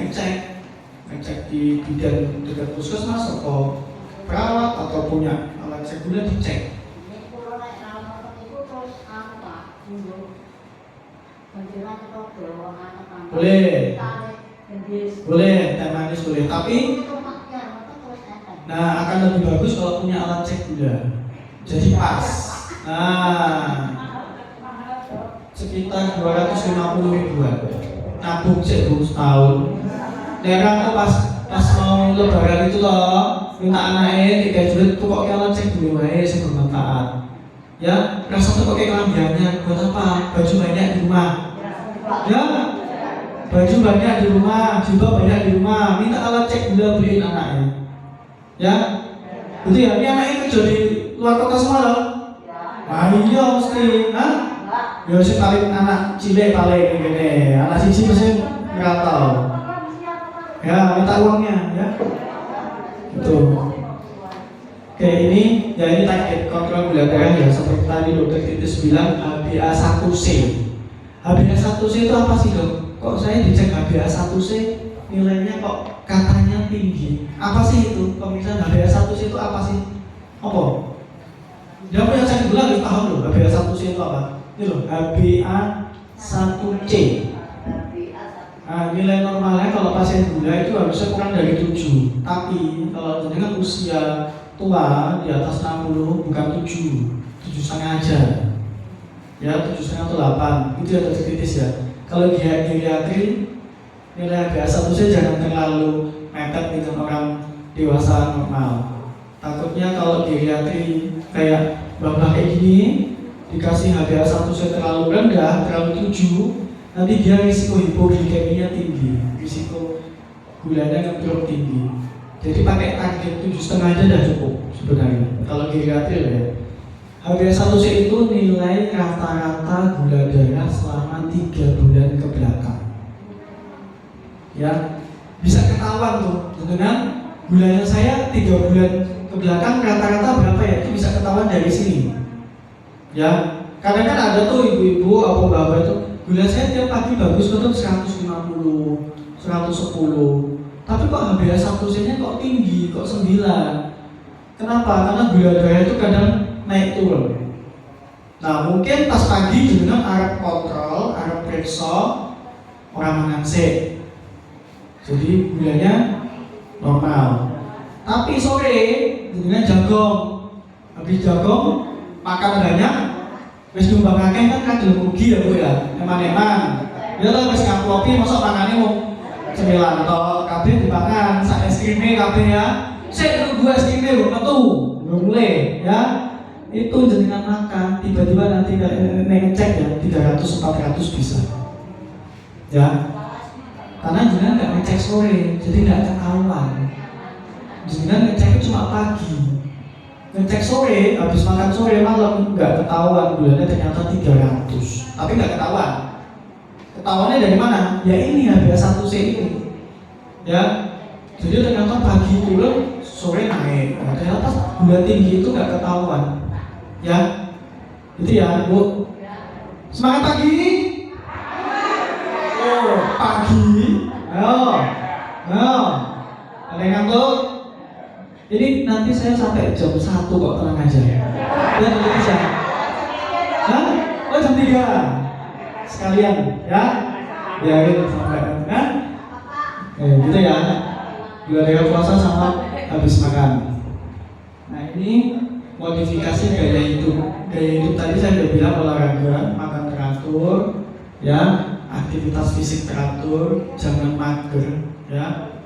ngecek di bidan dekat puskesmas atau perawat atau punya alat cek gula dicek. Boleh, teh manis boleh, tapi nah akan lebih bagus kalau punya alat cek gula. Jadi pas. Nah, sekitar 250.000-an. Nabung cek dulu setahun. Daerah aku pas mau lebaran itu loh, minta anaknya 3 juta tuh kok alat cek gula wae sing bermanfaat. Ya, rasa tuh pakai kelambiannya buat apa? Baju banyak di rumah. Ya, baju banyak di rumah, jubah banyak di rumah, minta alat cek gula beliin anaknya. Ya, itu ya. Ini anaknya kerja di luar kota semua loh. Nah iya mesti, ya sih paling anak cilik paling gini, anak siji mesti merantau. Ya, minta uangnya, ya. Itu. Oke, ini target kontrol gula darah ya, seperti tadi dokter Titis bilang HbA1c. HbA1c itu apa sih dok? Kok saya dicek HbA1c nilainya kok katanya tinggi? Apa sih itu? Pemeriksaan HbA1c itu apa sih? Apa? Dia punya cek gula harus paham loh, HbA1c itu apa? Ini loh, HbA1c. Nah, nilai normalnya kalau pasien gula itu harusnya kurang dari 7. Tapi kalau dengan usia tua di atas 60 bukan 7,5 aja. Ya, 7,5 atau 8. Itu yang kritis ya. Kalau geriatri nilai HbA1c jangan terlalu mepet dengan orang dewasa normal. Takutnya kalau geriatri kayak bapak kayak gini dikasih HbA1c terlalu rendah, terlalu 7, nanti dia risiko hipoglikemia tinggi, risiko gulanya akan drop tinggi. Jadi pakai target 7,5 aja dah cukup sebenarnya. Kalau geriatri ya. HbA1c itu nilai rata-rata gula darah selama 3 bulan ke belakang. Ya, bisa ketahuan tuh, dengan gulanya saya 3 bulan ke belakang rata-rata berapa ya? Itu bisa ketahuan dari sini. Ya, kadang kan ada tuh ibu-ibu apa bapak itu gula saya tiap pagi bagus betul 150, 110. Tapi kok HbA1c-nya kok tinggi, kok 9? Kenapa? Karena gula darah itu kadang naik turun. Nah, mungkin pas pagi dengan arep kontrol, arep periksa orang mangan sik. Jadi gulanya normal. Tapi sore dengan jagong, habis jagong makan banyak, wis nyumbang akeh kan kadang rugi ya Bu ya. Eman-eman. Ya to wis ngaplopi mosok mangane mau cemilan tok, kabeh dipangan, sak es krime kabeh ya. Sik gua es krime lho metu, mulai ya. Itu jenengan makan, tiba-tiba nanti ngecek ya 300-400 bisa. Ya. Karena jenengan nggak ngecek sore, jadi nggak ketahuan. Jenengan ngecek cuma pagi. Ngecek sore, habis makan sore malam nggak ketahuan gulanya ternyata 300, tapi nggak ketahuan. Ketahuannya dari mana? Ya ini HbA1c ini. Ya, jadi ternyata pagi turun, sore naik. Nah, ternyata gula tinggi itu nggak ketahuan. Ya, itu ya Bu. Semangat pagi. Oh, pagi. Ayo, ada yang ngantuk? Ini nanti saya sampai jam 1 kok, tenang aja. Dan bisa. Hah? Oh jam 3 sekalian ya? Ya gitu sampai kan? Gitu ya. Gula darah puasa sama habis makan. Nah ini modifikasi gaya hidup. Gaya hidup tadi saya udah bilang olahraga, makan teratur, ya, aktivitas fisik teratur, jangan mager, ya.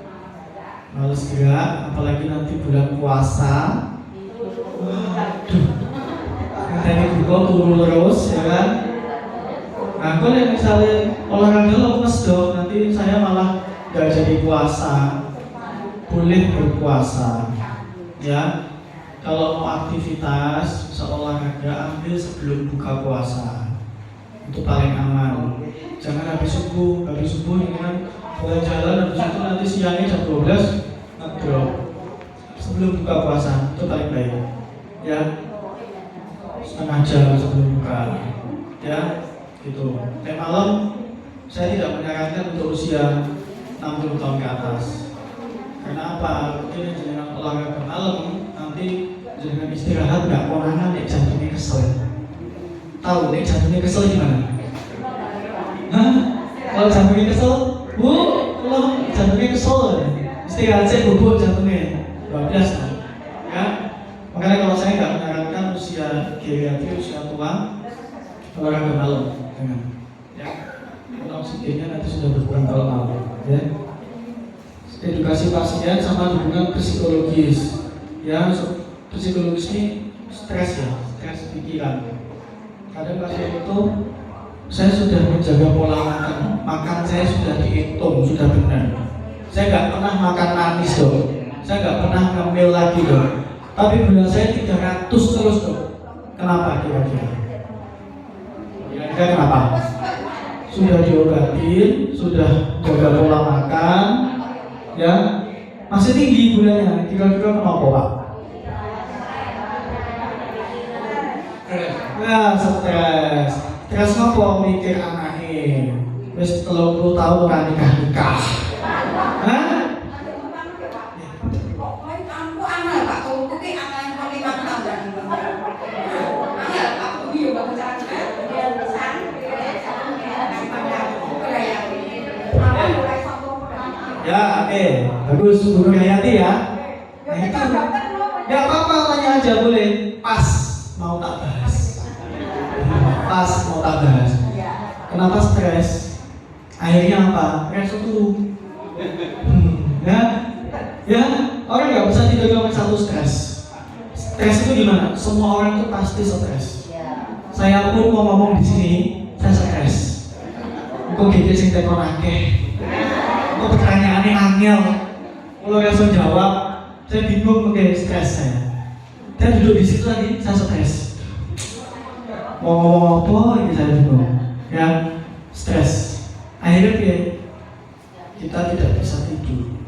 Males gerak, apalagi nanti bulan puasa. Waduh, katanya buka turun terus, ya kan? Nah, kalau yang misalnya olahraga lemes dong, nanti saya malah gak jadi puasa. Boleh berpuasa, ya. Kalau mau aktivitas, bisa olahraga, ambil sebelum buka puasa. Itu paling aman. Jangan habis subuh ini kan mulai jalan, habis itu nanti siangnya jam 12 ngedrop. Sebelum buka puasa, itu paling baik. Ya, setengah jam sebelum buka. Ya, gitu. Kayak malam, saya tidak menyarankan untuk usia 60 tahun ke atas. Karena apa? Mungkin jangan olahraga malam, nanti jangan istirahat nggak konangan, nek jantungnya kesel. Tahu nek jantungnya kesel gimana? Hah? Kalau jantungnya kesel, Bu, kalau jantungnya kesel, istirahat saya bubuk jantungnya, 12 kan? Ya. Makanya kalau saya nggak menyarankan usia geriatri, usia tua, olahraga malam, jangan. Ya. Kalau oksigennya nanti sudah berkurang kalau malam, ya. Edukasi pasien sama dukungan psikologis, ya. Psikologis ini stres ya, stres pikiran. Kadang pasien itu saya sudah menjaga pola makan saya sudah dihitung, sudah benar. Saya nggak pernah makan manis dong, saya nggak pernah ngemil lagi dong. Tapi gula saya 300 terus dong. Kenapa kira-kira? Kira-kira kenapa? Sudah diobatin, sudah jaga pola makan, ya masih tinggi gulanya. Kira-kira kenapa Pak? Ya stres. Stres ngopo mikir anake. Wis 30 tahun ora nikah-nikah. Hah? Aku anak Pak, aku ki anak yang 5 tahun. Iya, aku yo bakal jalan. Dia pesan, dia bagus, Bu Hayati ya. Nah itu, nggak apa-apa, tanya aja boleh. Pas, mau tak bahas. Pas, mau tak bahas. Kenapa stres? Akhirnya apa? Reso dulu. Ya, orang nggak bisa tidur kalau satu stres. Stres itu gimana? Semua orang itu pasti stres. Saya pun mau ngomong di sini, saya stres. Kok gede sing tekon akeh. Kok pertanyaannya angel. Kalau langsung jawab, saya bingung pakai stres saya. Saya duduk di situ lagi, saya stres. Mau ngomong apa ini saya bingung. Ya, stres. Akhirnya kita tidak bisa tidur.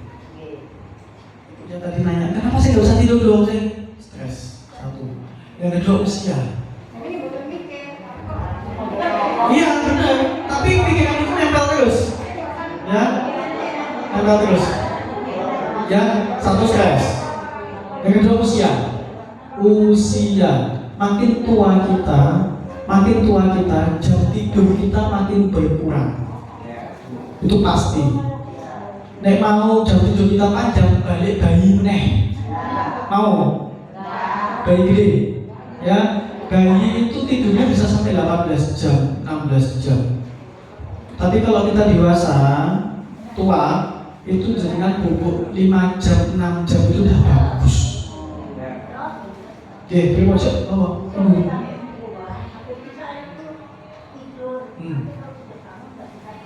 Yang tadi nanya, kenapa saya nggak bisa tidur dong? Saya stres. Satu. Yang kedua usia. Iya benar, tapi pikiran itu nempel terus, ya, nempel terus. Ya, satu stres. Yang kedua usia. Makin tua kita, jam tidur kita makin berkurang. Itu pasti. Nek mau jam tidur kita panjang, balik bayi meneh. Mau? Bayi gede, ya. Bayi itu tidurnya bisa sampai 18 jam, 16 jam. Tapi kalau kita dewasa, tua, itu jangan bubuk 5 jam, 6 jam itu udah bagus. Oke, terima kasih.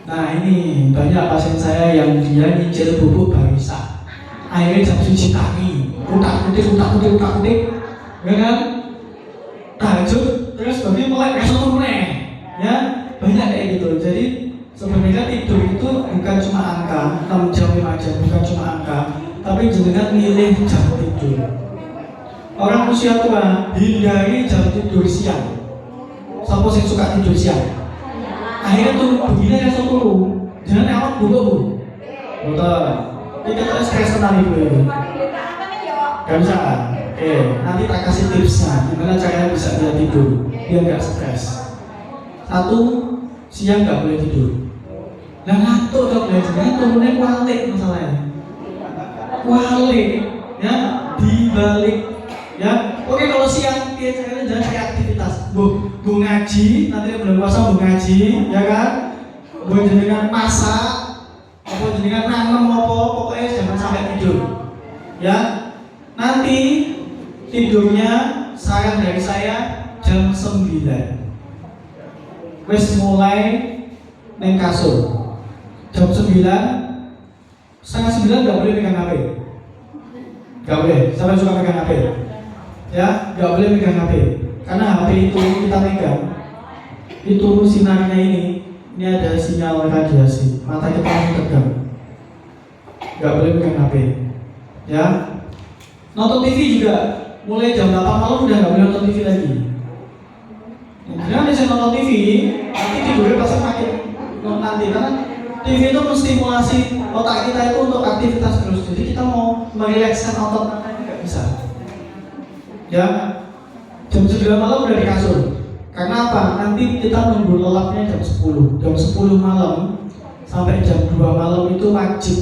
Nah ini banyak pasien saya yang dia nyicil bubuk barisa. Akhirnya jam 7 pagi, utak-utik, ya kan? Tahajud, terus baru mulai esok meneh, ya banyak kayak gitu. Jadi sebenarnya tidur itu bukan cuma angka 6 jam 5 jam, bukan cuma angka, tapi jenengan milih jam tidur. Orang usia tua hindari jam tidur siang. Siapa yang suka tidur siang? Akhirnya tuh begini esok turu, jangan awak bu. Betul. Kita terus stres tenang ibu ini. Gak bisa. Nanti tak kasih tipsnya gimana caranya bisa dia tidur biar nggak stres. Satu, siang nggak boleh tidur. Nah ngantuk dong belajarnya turunnya kualik masalahnya. Kualik, ya dibalik, ya. Oke kalau siang dia caranya jangan kayak aktivitas. Bu ngaji, nanti bulan puasa bu ngaji, ya kan? Bu jenengan masak, apa jenengan nanam apa, pokoknya jangan sampai tidur, ya. Nanti tidurnya saran dari saya jam 9. Wes mulai neng kasur. Jam 9, setengah 9 nggak boleh pegang HP. Nggak boleh. Siapa yang suka pegang HP? Ya, nggak boleh pegang HP. Karena HP itu kita pegang, itu sinarnya ini ada sinyal radiasi. Mata kita harus tegang. Nggak boleh pegang HP. Ya. Nonton TV juga. Mulai jam 8 malam udah nggak boleh nonton TV lagi. Jangan bisa nonton TV, nanti tidurnya pasti makin nanti karena TV itu menstimulasi otak kita itu untuk aktivitas terus. Jadi kita mau merilekskan otot mata itu nggak bisa. Ya, jam 9 malam udah di kasur. Karena apa? Nanti kita nunggu lelapnya jam 10. Jam 10 malam sampai jam 2 malam itu wajib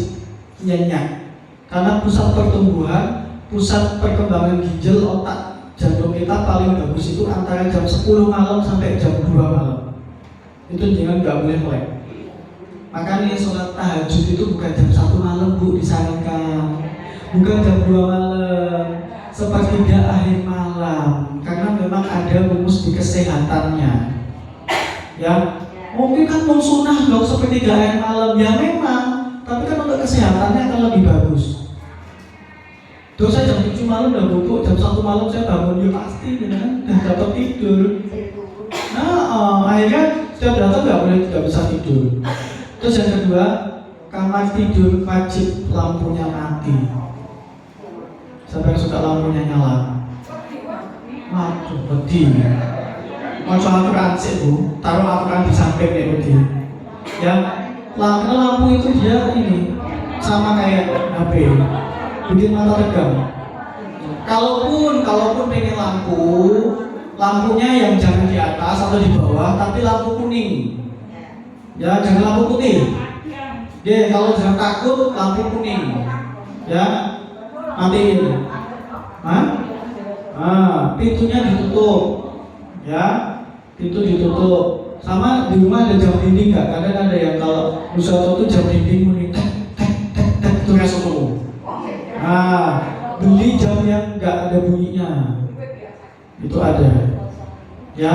nyenyak. Karena pusat pertumbuhan, pusat perkembangan ginjal, otak, jantung kita paling bagus itu antara jam 10 malam sampai jam 2 malam. Itu jangan nggak boleh melek. Makanya sholat tahajud itu bukan jam 1 malam bu disarankan, bukan jam 2 malam, sepertiga akhir malam, karena memang ada rumus di kesehatannya. Ya, mungkin kan mau sunnah dong sepertiga akhir malam, ya memang, tapi kan untuk kesehatannya akan lebih bagus. Terus saya jam 7 malam udah bubuk, jam 1 malam saya bangun, ya pasti kan, dan dapat tidur. Nah, akhirnya setiap datang tidak bisa tidur. Terus yang kedua, kamar tidur wajib lampunya mati. Siapa yang suka lampunya nyala? Waduh, pedih. Mau Al-Quran sih bu, taruh Al-Quran di samping kayak begini. Ya, lampu itu dia ini sama kayak HP. Bikin mata tegang. Kalaupun pengen lampunya yang jangan di atas atau di bawah, tapi lampu kuning. Ya, jangan lampu putih. Oke, kalau jangan takut lampu kuning. Ya. Matiin. Hah? Pintunya ditutup. Ya. Pintu ditutup. Sama di rumah ada jam dinding nggak? Kadang ada yang kalau usaha itu jam dinding bunyi tek tek tek tek itu resiko. Beli jam yang nggak ada bunyinya. Itu ada. Ya,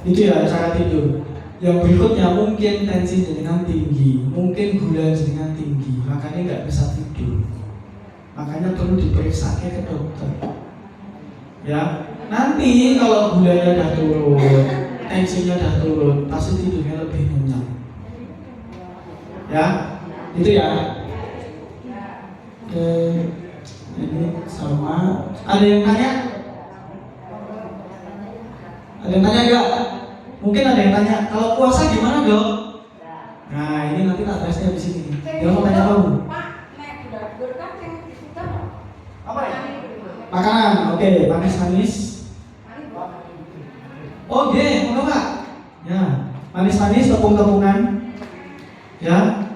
itu ya cara tidur. Yang berikutnya mungkin tensi jenengan tinggi, mungkin gula jenengan tinggi, makanya nggak bisa tidur. Makanya perlu diperiksa ke dokter. Ya, nanti kalau gulanya udah turun, tensinya udah turun, pasti tidurnya lebih nyenyak. Ya, itu ya. Oke, ini sama. Ada yang tanya? Ada yang tanya enggak? Mungkin ada yang tanya, kalau puasa gimana dok? Nah, ini nanti tak tesnya di sini. Dia mau tanya kamu. Apa ya? Makanan, oke, manis-manis. Oh, mau nggak? Ya, manis-manis, tepung-tepungan. Ya,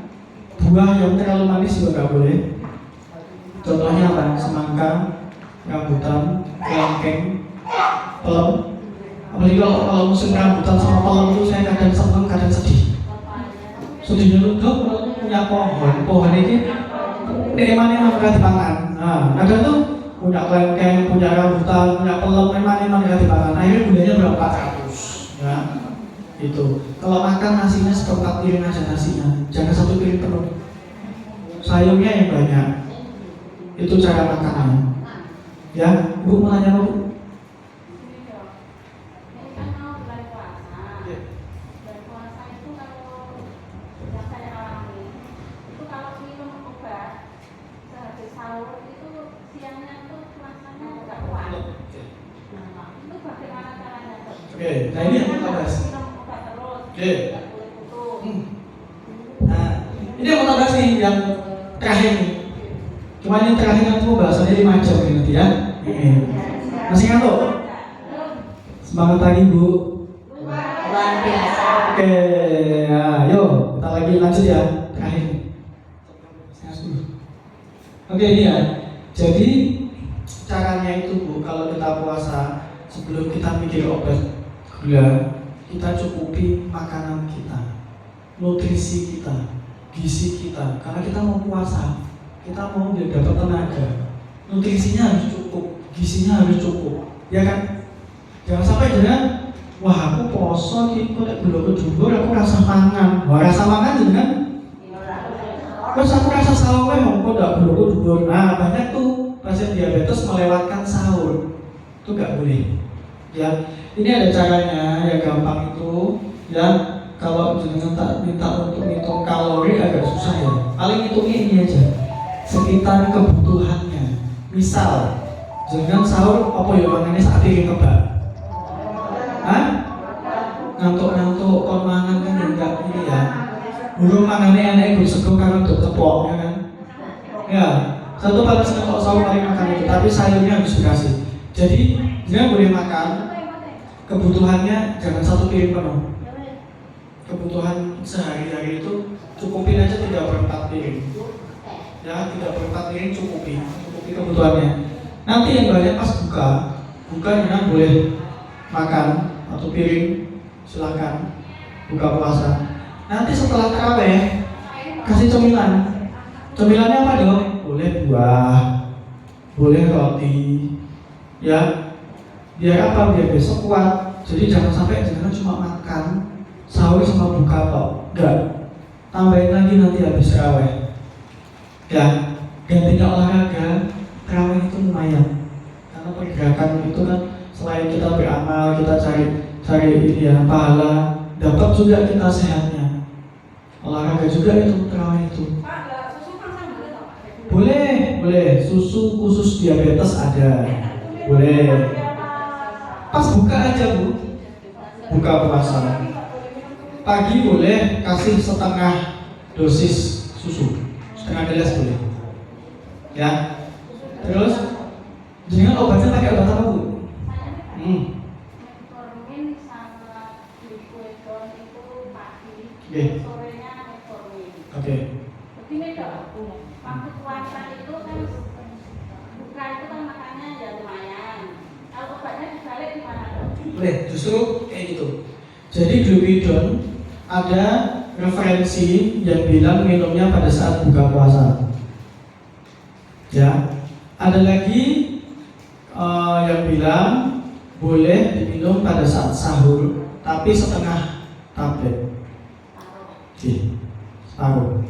buah yang terlalu manis juga nggak boleh. Contohnya apa? Semangka, rambutan, kelengkeng, pelem. Apalagi kalau musim rambutan sama pelem itu saya kadang senang, kadang sedih. Sedihnya tuh dok, punya pohon ini eman-eman gak dipangan. Kadang tuh punya kelengkeng, punya rambutan, punya pelem, eman-eman gak dipangan. Akhirnya gulanya berapa 400. Ya, itu. Kalau makan nasinya seperempat piring aja nasinya, jangan 1 piring penuh. Sayurnya yang banyak. Itu cara makannya. Ya, Bu mau tanya apa Bu? Oke, nah ini yang kita bahas. Oke. Nah, ini yang kita bahas nih, yang terakhir nih. Cuma ini terakhir nanti mau bahasannya 5 jam nanti ya. Masih ngantuk? Semangat pagi Bu. Luar biasa. Oke, ayo kita lagi lanjut ya. Terakhir. Oke, ini ya. Jadi caranya itu Bu, kalau kita puasa sebelum kita mikir obat gula, kita cukupi makanan kita, nutrisi kita, gizi kita. Karena kita mau puasa, kita mau dapat tenaga, nutrisinya harus cukup, gizinya harus cukup, ya kan? Jangan sampai jangan, wah aku poso gitu, belum kejubur, aku rasa mangan, wah rasa mangan juga kan? Terus aku rasa sahur, kok enggak belum kejubur. Nah banyak tuh pasien diabetes melewatkan sahur, itu nggak boleh. Ya, ini ada caranya, ya gampang itu. Ya, kalau jangan tak minta untuk hitung kalori agak susah ya. Paling hitungnya ini aja, sekitar kebutuhannya. Misal, jangan sahur apa ya mangannya saat piring kebab. Hah? Ngantuk-ngantuk kon mangan kan enggak ini ya. Burung mangannya enak gue sego karena untuk tepok ya kan. Ya, satu paling senang kalau sahur paling makan itu, tapi sayurnya harus dikasih. Jadi dia boleh makan kebutuhannya, jangan 1 piring penuh. Kebutuhan sehari-hari itu cukupin aja 3/4 piring. Ya, 3/4 piring cukupi kebutuhannya. Nanti yang banyak pas buka jangan boleh makan 1 piring, silakan buka puasa. Nanti setelah tarawih kasih cemilan. Cemilannya apa dong? Boleh buah, boleh roti. Ya, biar apa? Biar besok kuat. Jadi jangan sampai jangan cuma makan sahur sama buka tok. Enggak. Tambahin lagi nanti habis tarawih. Ya, gantinya olahraga. Tarawih itu lumayan. Karena pergerakan itu kan selain kita beramal, kita cari ya pahala, dapat juga kita sehatnya. Olahraga juga itu tarawih itu. Boleh. Susu khusus diabetes ada. Boleh. Pas buka aja Bu, buka puasa. Pagi boleh kasih setengah dosis susu, setengah gelas boleh. Ya. Terus, jangan obatnya pakai obat apa Bu? Oke. Gini dong, waktu puasa itu kan buka itu kan makannya ya lumayan. Kalau obatnya dibalik gimana dong? Boleh, justru kayak gitu. Jadi glukidon ada referensi yang bilang minumnya pada saat buka puasa. Ya, ada lagi yang bilang boleh diminum pada saat sahur, tapi setengah tablet. Oke, sahur.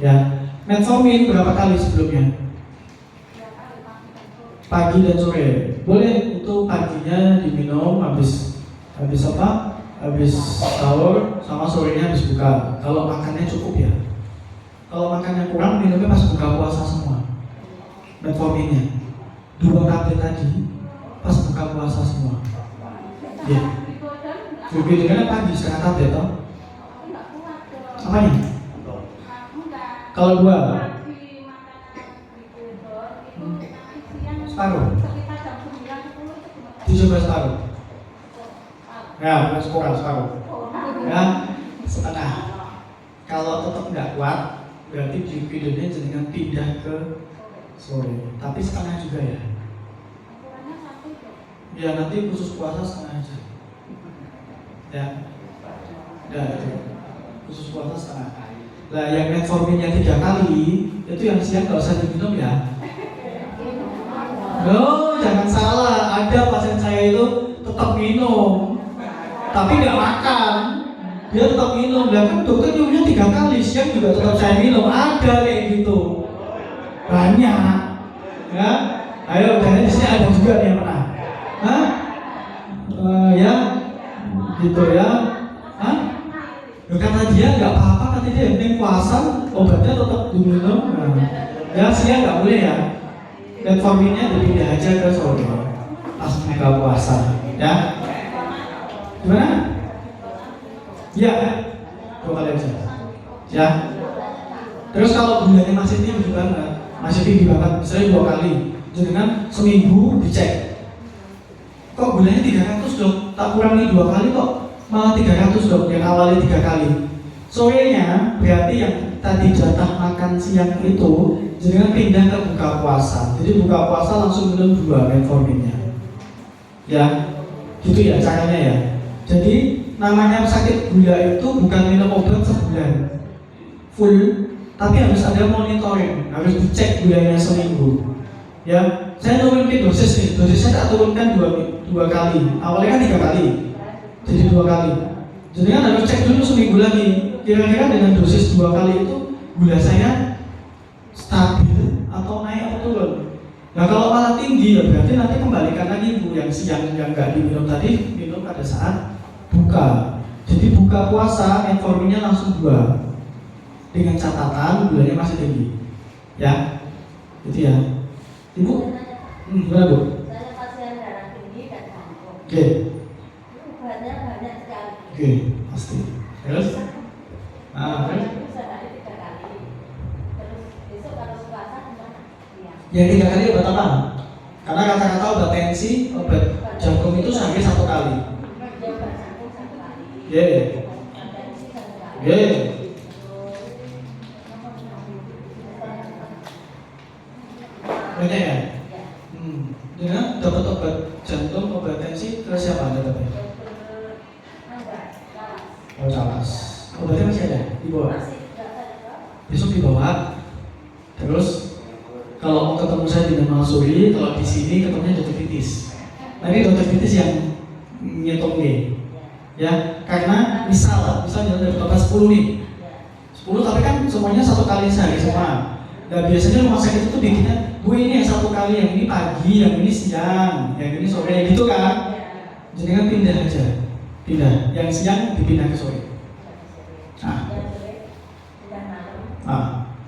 Ya, metformin berapa kali sebelumnya? Pagi dan sore. Boleh itu paginya diminum habis apa? Habis sahur sama sorenya habis buka. Kalau makannya cukup ya. Kalau makannya kurang minumnya pas buka puasa semua. Metforminnya 2 tablet tadi pas buka puasa semua. Ya. Begitu kan pagi setengah tablet toh? Apanya? Kalau 2 separuh. Dicoba separuh. Ya, bukan kurang separuh. Ya, setengah. Kalau tetap nggak kuat, berarti glukidonnya jenengan pindah ke sore. Tapi setengah juga ya. Ya nanti khusus puasa setengah aja. Ya, itu khusus puasa setengah. Nah, yang metforminnya 3 kali itu yang siang nggak usah diminum ya. Oh, jangan salah. Ada pasien saya itu tetap minum, tapi nggak makan. Dia tetap minum. Dan kan dokter minumnya 3 kali, siang juga tetap saya minum. Ada kayak gitu. Banyak. Ya, ayo dari sini ada juga nih yang pernah. Hah? Ya, gitu ya. Hah? Kata dia nggak apa-apa, kata dia yang penting puasa, obatnya tetap diminum. Ya siang nggak boleh ya. Metforminnya dipindah aja ke sore pas buka puasa, ya. Gimana? Ya, 2 kali aja. Ya. Terus kalau gulanya masih tinggi banget, masih tinggi banget, misalnya 2 kali, jangan seminggu dicek. Kok gulanya 300 dok? Tak kurangi 2 kali kok malah 300 dok, yang awalnya 3 kali. Sorenya berarti yang tadi jatah makan siang itu jangan pindah ke buka puasa. Jadi buka puasa langsung minum 2 metforminnya. Ya, gitu ya caranya ya. Jadi namanya sakit gula itu bukan minum obat sebulan full, tapi harus ada monitoring, harus dicek gulanya seminggu. Ya, saya turunkan dosis nih, dosisnya tak turunkan 2 kali. Awalnya kan 3 kali, jadi 2 kali. Jadi kan harus cek dulu seminggu lagi. Kira-kira dengan dosis 2 kali itu gula saya stabil atau naik atau turun. Nah kalau malah tinggi ya berarti nanti kembalikan lagi Bu, yang siang yang nggak diminum tadi minum pada saat buka. Jadi buka puasa metforminnya langsung 2 dengan catatan gulanya masih tinggi. Ya, itu ya. Ibu, gimana Bu? Saya pasien darah tinggi dan kanker. Oke. Obatnya banyak sekali. Oke, pasti. Terus? Terus? Sehari 3 kali. Terus besok kalau puasa gimana? Iya. Yang 3 kali obat apa? Karena kata-kata obat tensi, obat jantung itu sampai 1 kali. Dia obat jantung 1 kali. Yeah. Tensi 1 kali. Yeah. Banyak ya? Dengan dapat obat jantung, obat tensi ke siapa anda dapat? Oh, Calas. Obatnya masih ada? Dibawa? Besok dibawa. Terus kalau mau ketemu saya di Malasuri, kalau di sini ketemunya dokter Fitis. Nanti dokter Fitis yang ngitung nih. Ya, karena misalnya dari total 10 nih. 10 tapi kan semuanya 1 kali sehari semua. Nah biasanya rumah sakit itu bikinnya, Bu ini yang 1 kali, yang ini pagi, yang ini siang, yang ini sore, gitu kan? Jadi kan pindah aja, pindah. Yang siang dipindah ke sore.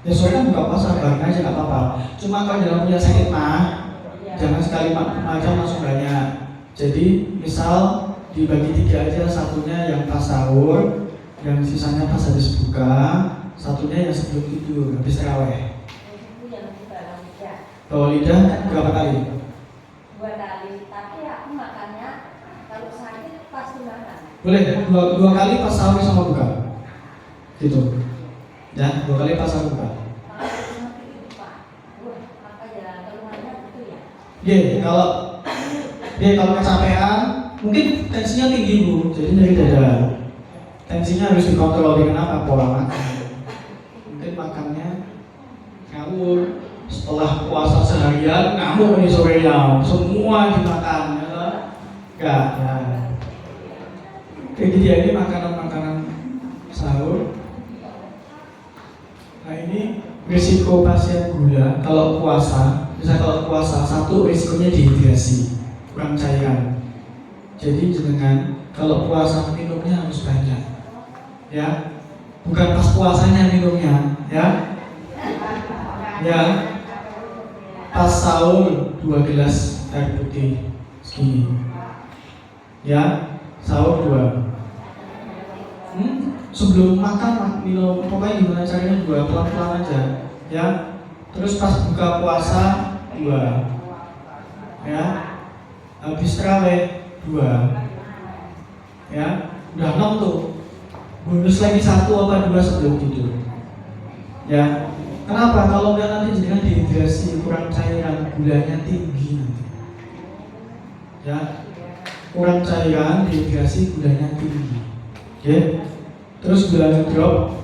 Ya sore kan buka puasa, bareng aja nggak apa-apa. Cuma kalau dalam punya sakit mah, jangan sekali macam langsung banyak. Jadi misal dibagi 3 aja, satunya yang pas sahur, yang sisanya pas habis buka, satunya yang sebelum tidur, habis terawih. Kalau lidah berapa kali? 2 kali, tapi aku makannya kalau sakit pas tunangan. Boleh, 2 kali pas sahur sama buka. Gitu. Ya, 2 kali pas sahur buka. Kalau kecapean, mungkin tensinya tinggi Bu, jadi nyeri dada. Tensinya harus dikontrol dengan apa? Pola makan. Mungkin makannya ngawur, setelah puasa seharian ngamuk nih sorenya, semua dimakan, ya. Enggak, ya. Kayak gitu ya, ini makanan-makanan sahur. Nah ini risiko pasien gula kalau puasa. Kalau puasa, satu risikonya dehidrasi, kurang cairan. Jadi jenengan kalau puasa minumnya harus banyak, ya. Bukan pas puasanya minumnya, ya. Ya. Pas sahur 2 gelas air putih segini, ya. Sahur 2. Sebelum makan minum, pokoknya gimana caranya 2, pelan-pelan aja, ya. Terus pas buka puasa 2, ya. Habis tarawih 2, ya. Udah 6 tuh. Bonus lagi 1 apa 2 sebelum tidur, ya. Kenapa? Kalau nggak nanti jangan dehidrasi, kurang cairan, gulanya tinggi nanti, ya. Kurang cairan, dehidrasi, gulanya tinggi, ya. Terus gulanya drop,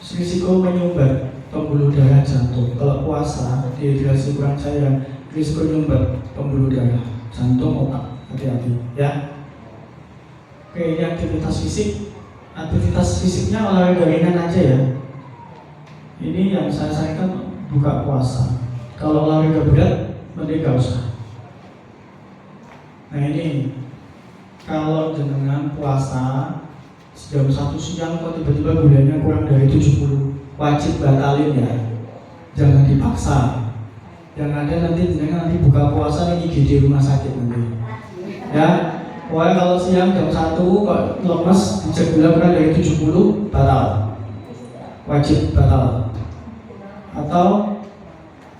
risiko menyumbat pembuluh darah jantung. Kalau puasa, dehidrasi, kurang cairan, risiko menyumbat pembuluh darah jantung, otak. Hati-hati, ya. Oke, ini aktivitas fisik. Aktivitas fisiknya olahraga ringan aja ya. Ini yang saya sarankan buka puasa. Kalau olahraga berat, mending gak usah. Nah ini, kalau jenengan puasa jam 1 siang kok tiba-tiba gulanya kurang dari 70, wajib batalin ya. Jangan dipaksa. Yang ada nanti jenengan nanti buka puasa nih di rumah sakit nanti. Ya, pokoknya kalau siang jam 1 kok lemes, dicek gula kurang dari 70, batal. Wajib batal. Atau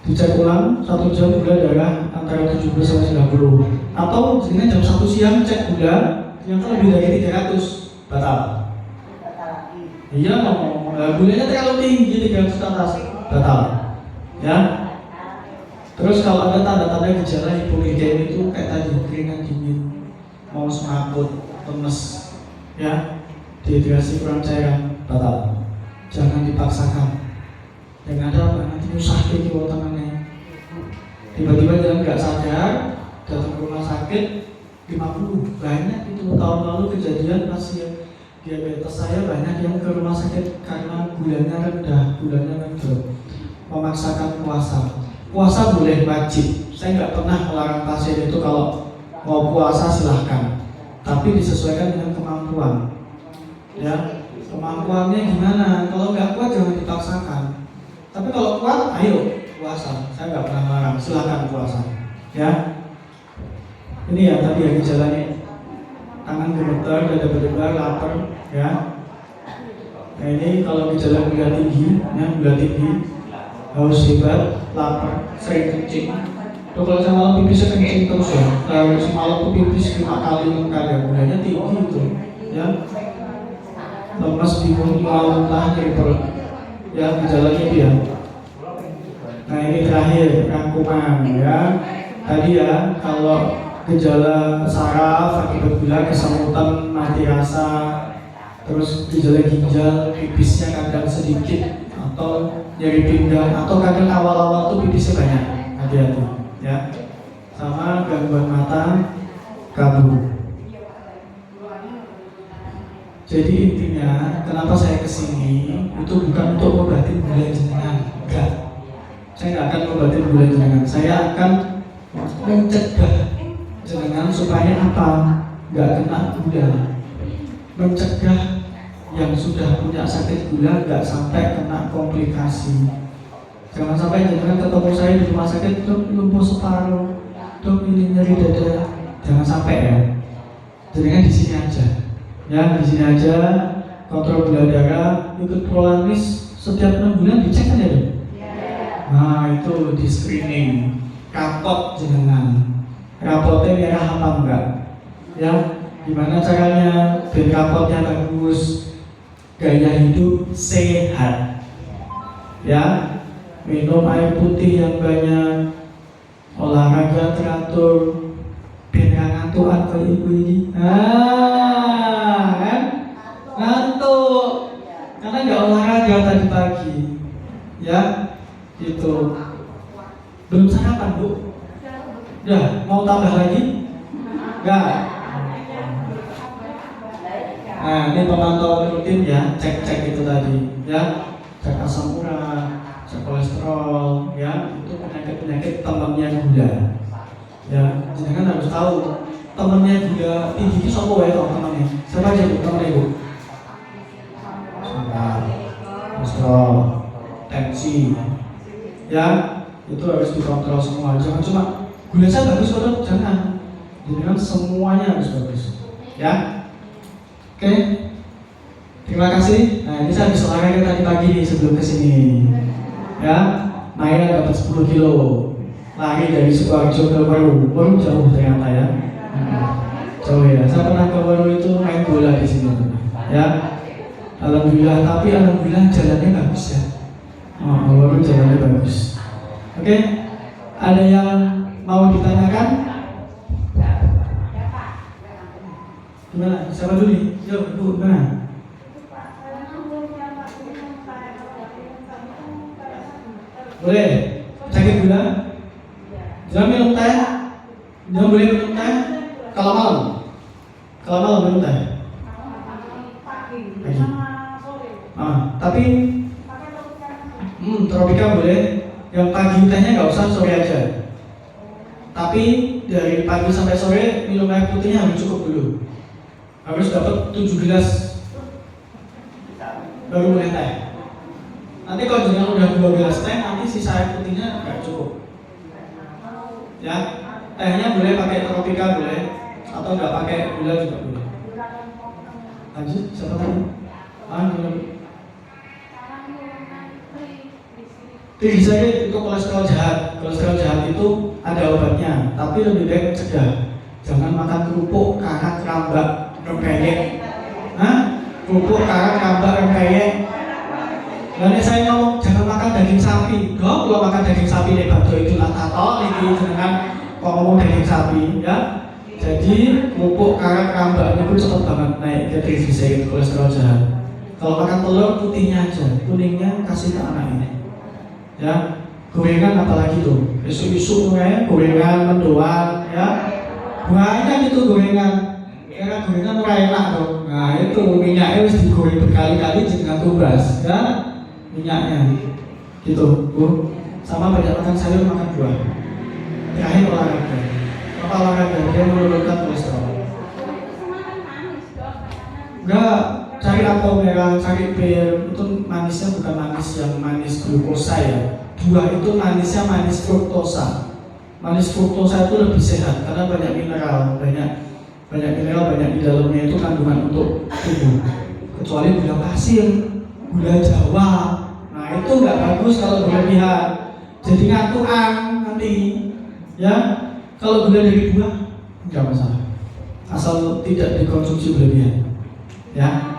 dicek ulang 1 jam gula darah antara 70 sampai 90. Atau jenengan jam 1 siang cek gula ternyata lebih dari 300, batal. Iya ngomong, gulanya terlalu tinggi 300 atas, batal. Ya. Terus kalau ada tanda-tanda gejala hipoglikemia itu kayak tadi, keringat dingin, mau semaput, lemes, ya, dehidrasi, kurang cairan, batal. Jangan dipaksakan. Yang ada apa? Nanti nyusah kayak gitu tangannya. Tiba-tiba jalan nggak sadar, datang ke rumah sakit 50. Banyak itu tahun lalu kejadian pasien diabetes saya banyak yang ke rumah sakit karena gulanya rendah, memaksakan puasa. Puasa boleh, wajib. Saya nggak pernah melarang pasien itu kalau mau puasa silahkan, tapi disesuaikan dengan kemampuan. Ya, kemampuannya gimana? Kalau nggak kuat jangan dipaksakan. Tapi kalau kuat, ayo puasa. Saya nggak pernah melarang, silahkan puasa. Ya, ini ya tadi ya gejalanya, tangan gemeter, dada berdebar, lapar, ya. Nah ini kalau gejala gula tinggi, ya gula tinggi, haus hebat, lapar, sering kencing. Tuh kalau saya malam pipis saya kencing terus ya. Semalam tuh pipis 5 kali, 6 kali, gulanya tinggi itu, ya. Lemas, bingung, mau muntah, nyeri perut. Ya gejalanya itu ya. Nah ini terakhir rangkuman ya. Tadi ya kalau gejala saraf akibat gula, kesemutan, mati rasa, terus gejala ginjal, pipisnya kadang sedikit atau nyeri pinggang, atau kadang awal-awal tuh pipisnya banyak, hati-hati ya. Sama gangguan mata, kabur. Jadi intinya kenapa saya kesini itu bukan untuk ngobatin gula jenengan, enggak. Saya nggak akan ngobatin gula jenengan. Saya akan mencegah jenengan supaya apa? Nggak kena gula. Mencegah yang sudah punya sakit gula nggak sampai kena komplikasi. Jangan sampai jenengan ketemu saya di rumah sakit, dok lumpuh separuh, dok ini nyeri dada. Jangan sampai ya. Jenengan di sini aja. Ya, di sini aja, kontrol gula darah, ikut prolaris setiap 6 bulan dicek kan ya dok? Nah itu di screening, rapot jenengan, rapotnya merah apa enggak? Ya, gimana caranya biar rapotnya bagus, gaya hidup sehat, ya, minum air putih yang banyak, olahraga teratur, biar nggak ngantukan ke ibu ini. Kan? Ngantuk, karena nggak olahraga tadi pagi, ya, gitu. Belum sarapan bu? Ya, mau tambah lagi? Enggak. Nah, ini pemantauan rutin ya, cek itu tadi, ya, cek asam urat, cek kolesterol, ya, itu penyakit temannya gula, ya, jangan harus tahu temannya gula tinggi itu siapa ya temannya? Siapa aja bu temannya bu? Kolesterol, tensi, ya, itu harus dikontrol semua. Jangan cuma gula saya bagus atau jangan, jangan semuanya harus bagus, ya. Oke, terima kasih. Nah ini saya habis olahraga tadi pagi nih sebelum kesini, ya. Main dapat 10 kilo, lari dari Sukoharjo ke Waru, jauh ternyata ya. Jauh ya. Saya pernah ke Waru itu main bola di sini, ya. Alhamdulillah, tapi alhamdulillah jalannya bagus ya. Waru jalannya bagus. Oke, ada yang mau ditanyakan? Gimana? Siapa dulu nih? Yuk, ibu, gimana? Boleh? Sakit gula? Jangan minum teh? Jangan boleh minum teh? Kalau malam? Kalau malam minum teh? Pagi. Tapi tropika boleh. Yang pagi tehnya nggak usah, sore aja. Tapi dari pagi sampai sore minum air putihnya harus cukup dulu. Harus dapat 7 gelas baru boleh teh. Nanti kalau jangan udah 2 gelas teh, nanti sisa air putihnya nggak cukup. Ya, tehnya boleh pakai tropika boleh, atau nggak pakai gula juga boleh. Lanjut, siapa tadi? Triglyceride itu kolesterol jahat. Kolesterol jahat itu ada obatnya, tapi lebih baik cegah. Jangan makan kerupuk, kakak, rambak, rempeyek. Kerupuk, kakak, rambak, rempeyek. Lalu saya ngomong jangan makan daging sapi. Kalau makan daging sapi nih batu itu tato, ini dengan ngomong daging sapi, ya. Jadi kerupuk, kakak, rambak itu cepat banget naik ke triglyceride kolesterol jahat. Kalau makan telur putihnya aja, kuningnya kasih ke anak ini. Ya, gorengan apalagi tuh, isu-isu gorengan, mendoan, ya, banyak itu gorengan. Karena gorengan murah enak dong. Nah itu minyaknya harus digoreng berkali-kali dengan tumbas, ya, minyaknya, gitu, bu. Sama banyak makan sayur, makan buah. Terakhir olahraga. Apa olahraga? Dia menurunkan kolesterol. Enggak. Cari apel merah, cari pil, itu manisnya bukan manis yang manis glukosa ya. Buah itu manisnya manis fruktosa. Manis fruktosa itu lebih sehat karena banyak mineral, banyak di dalamnya itu kandungan untuk tubuh. Kecuali gula pasir, gula Jawa. Nah itu nggak bagus kalau berlebihan. Jadi ngantukan nanti, ya. Kalau gula dari buah nggak masalah, asal tidak dikonsumsi berlebihan, ya.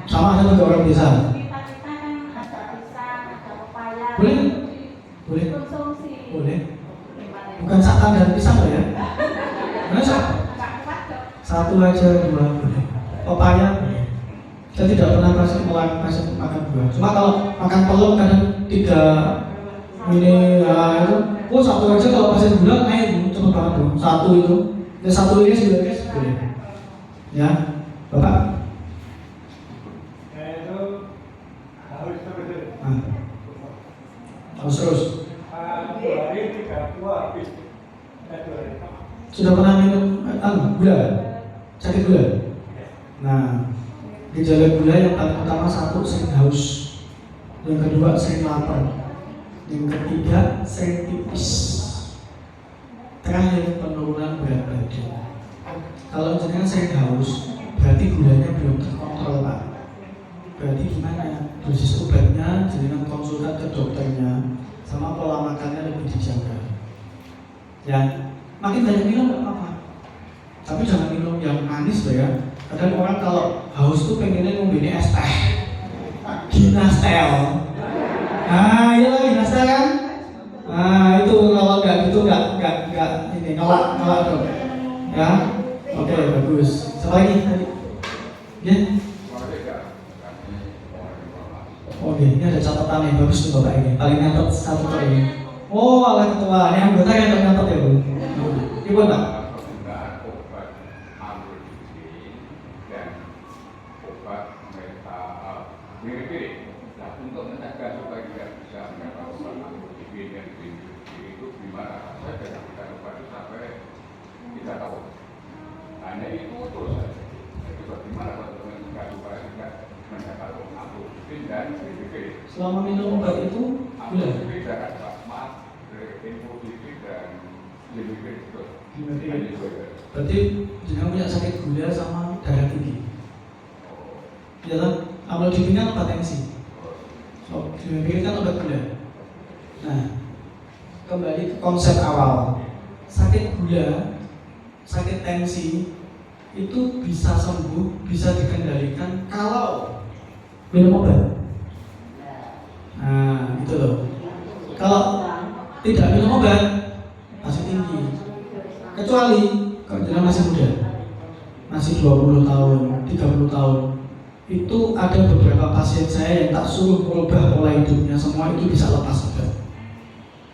Sama aja dengan orang biasa. Boleh? Boleh? Boleh. Bukan santan dan pisang loh ya. Mana satu aja, 2 boleh. Pepaya boleh. Saya tidak pernah kasih makan buah. Cuma kalau makan telur kadang tidak ini ya itu. Oh satu aja kalau pasien gula naik cepet banget tuh. Satu itu. Ya satu ini sudah guys boleh. Ya, Bapak. Terus sudah pernah minum gula, sakit gula. Nah, gejala gula yang paling utama satu sering haus, yang kedua sering lapar, yang ketiga sering tipis, terakhir penurunan berat badan. Kalau jenengan sering haus, berarti gulanya belum terkontrol pak. Berarti gimana? Dosis obatnya jenengan konsultan ke dokternya, sama pola makannya lebih dijaga. Ya, makin banyak minum nggak apa-apa, tapi jangan minum yang manis loh ya. Kadang orang kalau haus tuh pengennya ngombe es teh, Ginastel. Iya lah Ginastel kan. Itu kalau nggak gitu ngelak dong. Ya, oke bagus. Siapa lagi tadi? Ya. Oke, ini ada catatan nih, bagus nih bapak ini. Paling nyatet satu tuh ini. Oh, ala ketua, ini anggota yang nyatet ya bu. Ibu tak? Untuk mencegah supaya tidak bisa mendapatkan antibiotik dan antibiotik itu gimana saja kita lupa sampai 3 tahun. Hanya itu terus saja. Jadi bagaimana untuk mencegah supaya tidak mendapatkan antibiotik dan antibiotik. Selama minum obat itu gula. Antibiotik dan plasma, antibiotik dan antibiotik. Berarti jangan punya sakit gula sama darah tinggi. Ya kan? Amlodipin kan obat tensi. So, diambil kan obat gula. Nah, kembali ke konsep awal. Sakit gula, sakit tensi itu bisa sembuh, bisa dikendalikan kalau minum obat. Nah, gitu loh. Kalau tidak minum obat masih tinggi. Kecuali kalau dia masih muda, masih 20 tahun, 30 tahun. Itu ada beberapa pasien saya yang tak suruh merubah pola hidupnya, semua itu bisa lepas obat.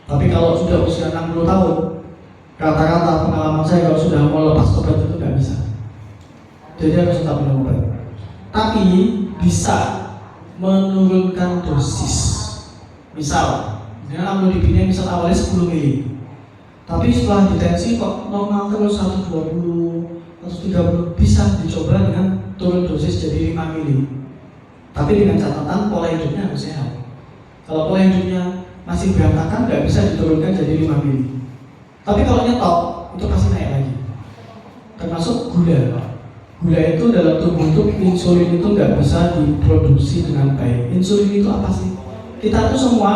Tapi kalau sudah usia 60 tahun, rata-rata pengalaman saya kalau sudah mau lepas obat itu nggak bisa. Jadi harus tetap minum obat. Tapi bisa menurunkan dosis. Misal, dengan amlodipinnya misal awalnya 10 mili, tapi setelah ditensi kok normal terus 120, 130, bisa dicoba dengan turun dosis jadi 5 mili. Tapi dengan catatan pola hidupnya harus sehat. Kalau pola hidupnya masih berantakan, nggak bisa diturunkan jadi 5 mili. Tapi kalau nyetop, itu pasti naik lagi. Termasuk gula. Gula itu dalam tubuh itu, insulin itu nggak bisa diproduksi dengan baik. Insulin itu apa sih? Kita tuh semua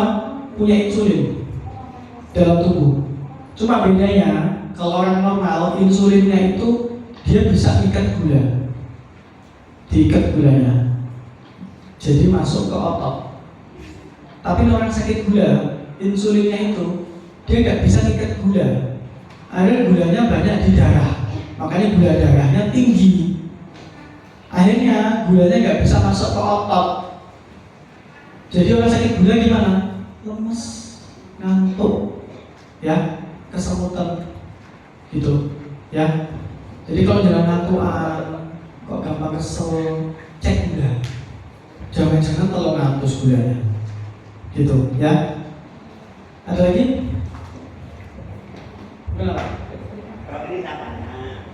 punya insulin dalam tubuh. Cuma bedanya, kalau orang normal, insulinnya itu dia bisa ikat gula, diikat gulanya, jadi masuk ke otot. Tapi orang sakit gula, insulinnya itu dia nggak bisa ikat gula, akhirnya gulanya banyak di darah, makanya gula darahnya tinggi. Akhirnya gulanya nggak bisa masuk ke otot. Jadi orang sakit gula gimana? Lemes, ngantuk, ya, kesemutan, gitu, ya. Jadi kalau jalan ngantuan, kok gampang kesel, cek gula. Jangan-jangan kalau ngantus gulanya, gitu, ya. Ada lagi? Berapa? Kalau ini katanya,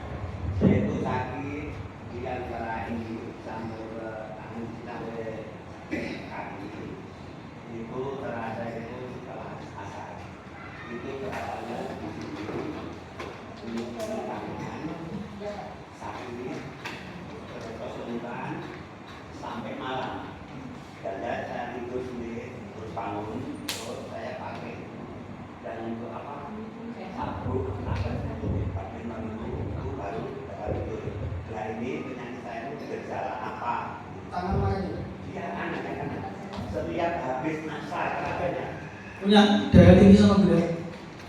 saya itu sakit di antara ini sampai ke tangan sampai kaki. Itu terasa itu setelah asar. Itu terasanya di sini, ini tangan, sakit, kesulitan sampai malam. Dan saya tidur sendiri, terus bangun, terus saya pakai. Dan untuk apa? Sabuk, pakai itu baru tidur. Nah ini penyakit saya itu gejala apa? Tangan mana itu? Iya, anak. Setiap habis masak katanya. Punya darah tinggi sama gula?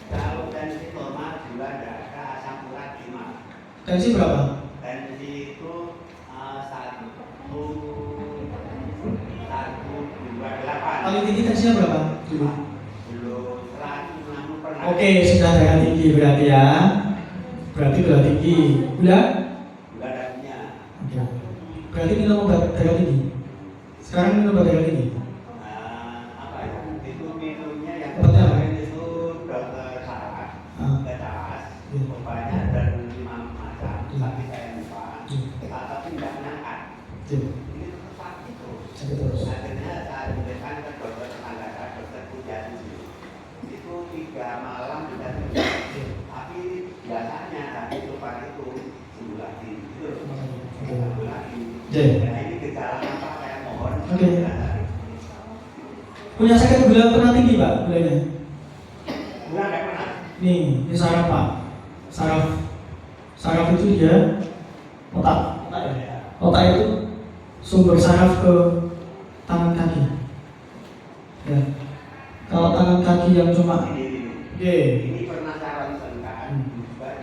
Kalau tensi normal gula darah asam urat 5. Tensi berapa? Tensi itu 128. Paling tinggi tensinya berapa? Dulu. Belum 160 pernah. Oke, sudah darah tinggi berarti ya. Berarti darah tinggi. Gula? Gula darahnya. Oke. Berarti minum obat darah tinggi. Sekarang minum obat darah tinggi. Apa ya? Itu minumnya yang Obatnya apa? kemarin itu dokter Sarah. Ketas. Obatnya ada 5 macam. Tapi saya lupa. Tapi tidak menangkat. Ini tetap sakit terus. Sakit terus. Akhirnya saya berikan ke dokter tetangga saya, dokter Pujasi. Itu 3 malam tidak tidur. Tapi biasanya habis obat itu sembuh lagi. Itu sembuh lagi. Nah ini gejala apa saya mohon. Oke. Punya sakit gula pernah tinggi Pak gulanya? Gula nggak pernah. Nih, ini saraf Pak. Saraf itu dia otak. Otak itu sumber saraf ke tangan kaki. Ya. Kalau tangan kaki yang cuma Ini Oke. pernah saya ronsenkan juga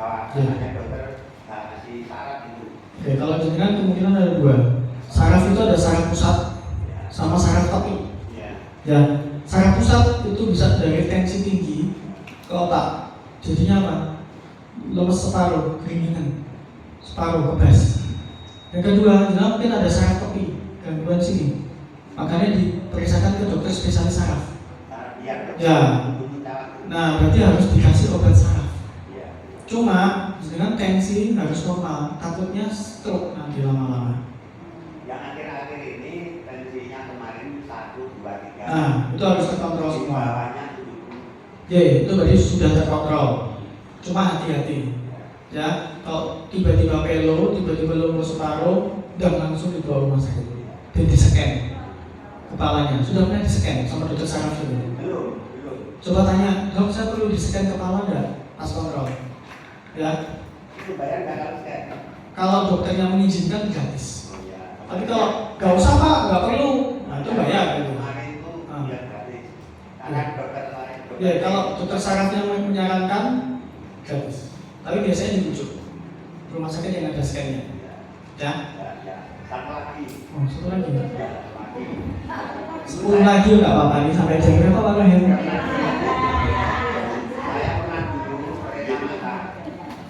bahwa Ya. hanya dokter kasih syarat itu. Oke, kalau jenengan kemungkinan ada dua. Saraf itu ada saraf pusat sama saraf tepi. Ya. Ya, saraf pusat itu bisa dari tensi tinggi ke otak. Jadinya apa? Lemes separuh, keringinan, separuh kebas. Yang kedua, jenengan mungkin ada saraf tepi, gangguan sini. Makanya diperiksakan ke dokter spesialis saraf. Biar Ya. Nah, berarti harus dikasih obat saraf. Ya. Cuma dengan tensi harus normal, takutnya stroke nanti lama-lama. Yang akhir-akhir ini tensinya kemarin 1, 2, 3. Nah, itu harus terkontrol Di semua. bawahnya 70. Ya, itu berarti sudah terkontrol. Cuma hati-hati. Ya, kalau tiba-tiba pelo, tiba-tiba lumpuh separuh, dan langsung dibawa rumah sakit. Dan di-scan kepalanya. Sudah pernah di-scan sama dokter saraf itu? Belum. Coba tanya, dok, saya perlu di-scan kepala enggak pas kontrol? Ya, Itu bayar nggak harus kan? kalau dokternya mengizinkan gratis. Oh ya. Tapi kalau nggak usah pak, nggak perlu, nah itu bayar gitu. Kemarin itu Ah. ya gratis. Karena dokter lain. Ya, kalau dokter sarafnya menyarankan gratis. Tapi biasanya dirujuk rumah sakit yang ada scan-nya. Ya. Ya. Satu lagi. Oh, satu lagi. Ya, satu lagi. 10 lagi nggak apa-apa nih sampai jam berapa Pak Rahim? Saya pernah dulu periksa mata.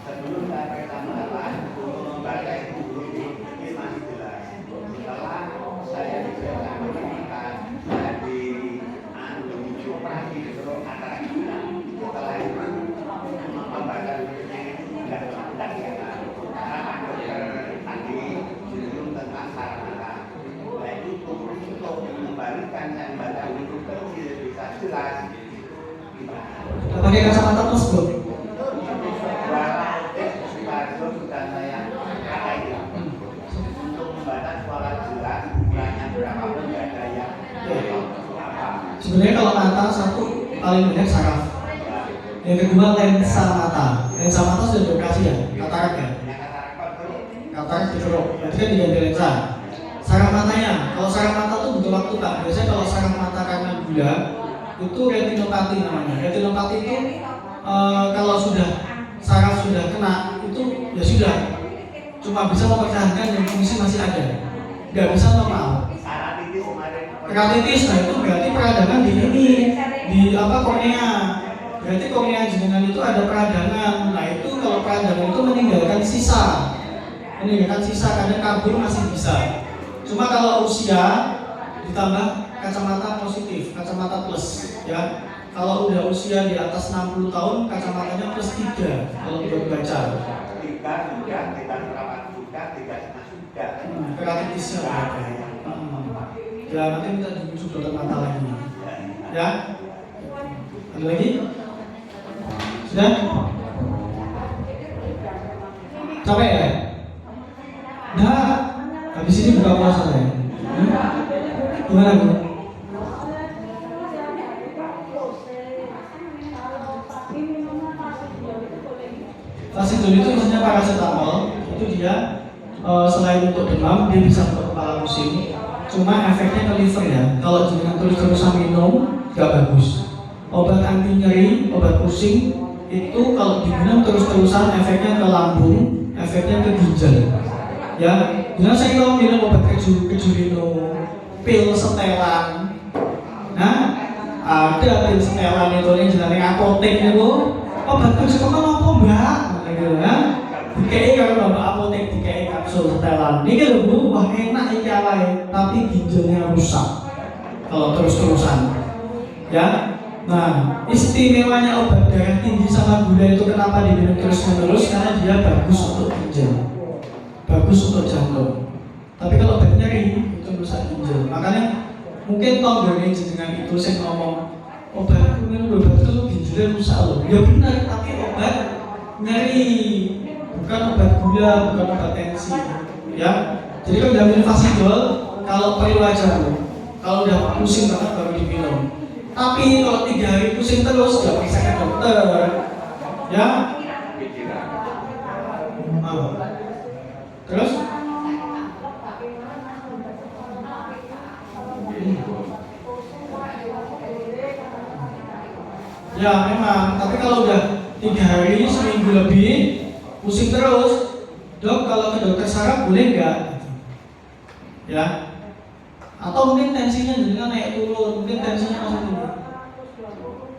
Sebelum saya periksa mata, untuk membaca itu belum ini masih jelas. Setelah saya diperiksa mata, saya di operasi disuruh antara kita. Setelah itu membaca tulisnya itu tidak kelihatan. Karena Pak Dokter tadi belum tentang saraf mata. Nah itu untuk mengembalikan saya membaca huruf kecil bisa jelas. Pakai kacamata tersebut. Sudah saya pakai untuk membaca suara jelas ukurannya berapa pun nggak ada yang apa. Sebenarnya kalau mata satu paling banyak saraf. Yang kedua lensa mata. Lensa mata sudah dioperasi ya, katarak ya. Yang katarak kontrol. Katarak dikeruk. Berarti kan diganti lensa. Saraf matanya, kalau saraf mata tuh butuh waktu Pak. Biasanya kalau saraf mata karena gula itu retinopati namanya. Retinopati itu kalau sudah saraf sudah kena itu ya sudah cuma bisa mempertahankan yang fungsi masih ada, nggak bisa normal. Keratitis kemarin. Keratitis, nah itu berarti peradangan di ini di apa kornea. Berarti kornea jenengan itu ada peradangan. Nah itu kalau peradangan itu meninggalkan sisa kadang kabur masih bisa. Cuma kalau usia ditambah kacamata positif, kacamata plus ya. Kalau udah usia di atas 60 tahun, kacamatanya plus 3 kalau udah baca. 3 sudah, kita terawat sudah, 3 sudah. Keratitisnya berapa? Ya nanti minta dirujuk dokter mata lagi. Ya? Ada lagi? Sudah? Capek ya? Nah, habis ini buka puasa ya? Gimana Bu? Fasidol itu isinya paracetamol. Itu dia selain untuk demam, dia bisa untuk kepala pusing. Cuma efeknya ke liver ya. Kalau jangan terus-terusan minum, gak bagus. Obat anti nyeri, obat pusing itu kalau diminum terus-terusan efeknya ke lambung, efeknya ke ginjal. Ya, jangan saya kalau minum obat kejurino, pil setelan. Nah, ada pil setelan itu yang jenenge apotek itu. Obat kejurino apa mbak? Gitu ya. Dikei kalau mbak apotek dikei kapsul setelan. Ini lho Bu, wah enak iki awake, tapi ginjalnya rusak kalau terus-terusan. Ya. Nah, istimewanya obat darah tinggi sama gula itu kenapa diminum terus-menerus? Karena dia bagus untuk ginjal, bagus untuk jantung. Tapi kalau obat nyeri itu rusak ginjal. Makanya mungkin tonggone jenengan itu saya ngomong obat minum obat itu ginjalnya rusak loh. Ya benar, tapi obat nyeri, bukan obat gula, bukan obat tensi. Ya, jadi kalau udah minum Fasidol, kalau perlu aja loh. Kalau udah pusing banget baru diminum. Tapi kalau 3 hari pusing terus, gak bisa ke dokter. Ya. Terus? Ya memang. Tapi kalau udah 3 hari, seminggu lebih, pusing terus, dok kalau ke dokter saraf boleh nggak? Ya, atau mungkin tensinya jenengan naik turun, mungkin tensinya masih tinggi,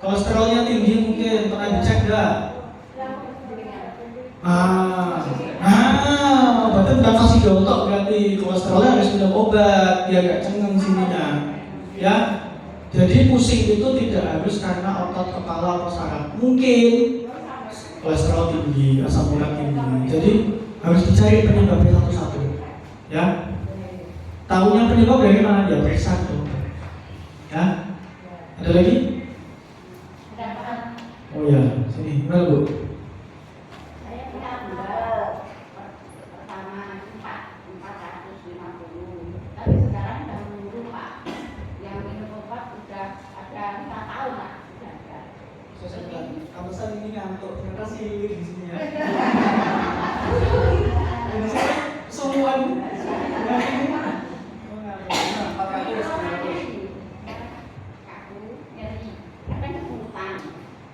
kolesterolnya tinggi, mungkin pernah dicek nggak? Obatnya bukan vaksin gontok, berarti kolesterolnya harus minum obat biar nggak cengeng sininya, ya. Jadi pusing itu tidak harus karena otot kepala atau saraf, mungkin kolesterol tinggi, asam urat tinggi. Jadi harus dicari penyebabnya satu-satu, ya. Tahunya penyebab dari mana? Ya periksa dong. Ya. Ada lagi? Oh ya, sini, gimana Bu? Saya punya bundel pertama 450, tapi sekarang sudah menurun Pak. Yang minum obat sudah ada 5 tahun lah, sudah ada. Kamu saat ini ngantuk, ternyata sih di sini ya. Semuan.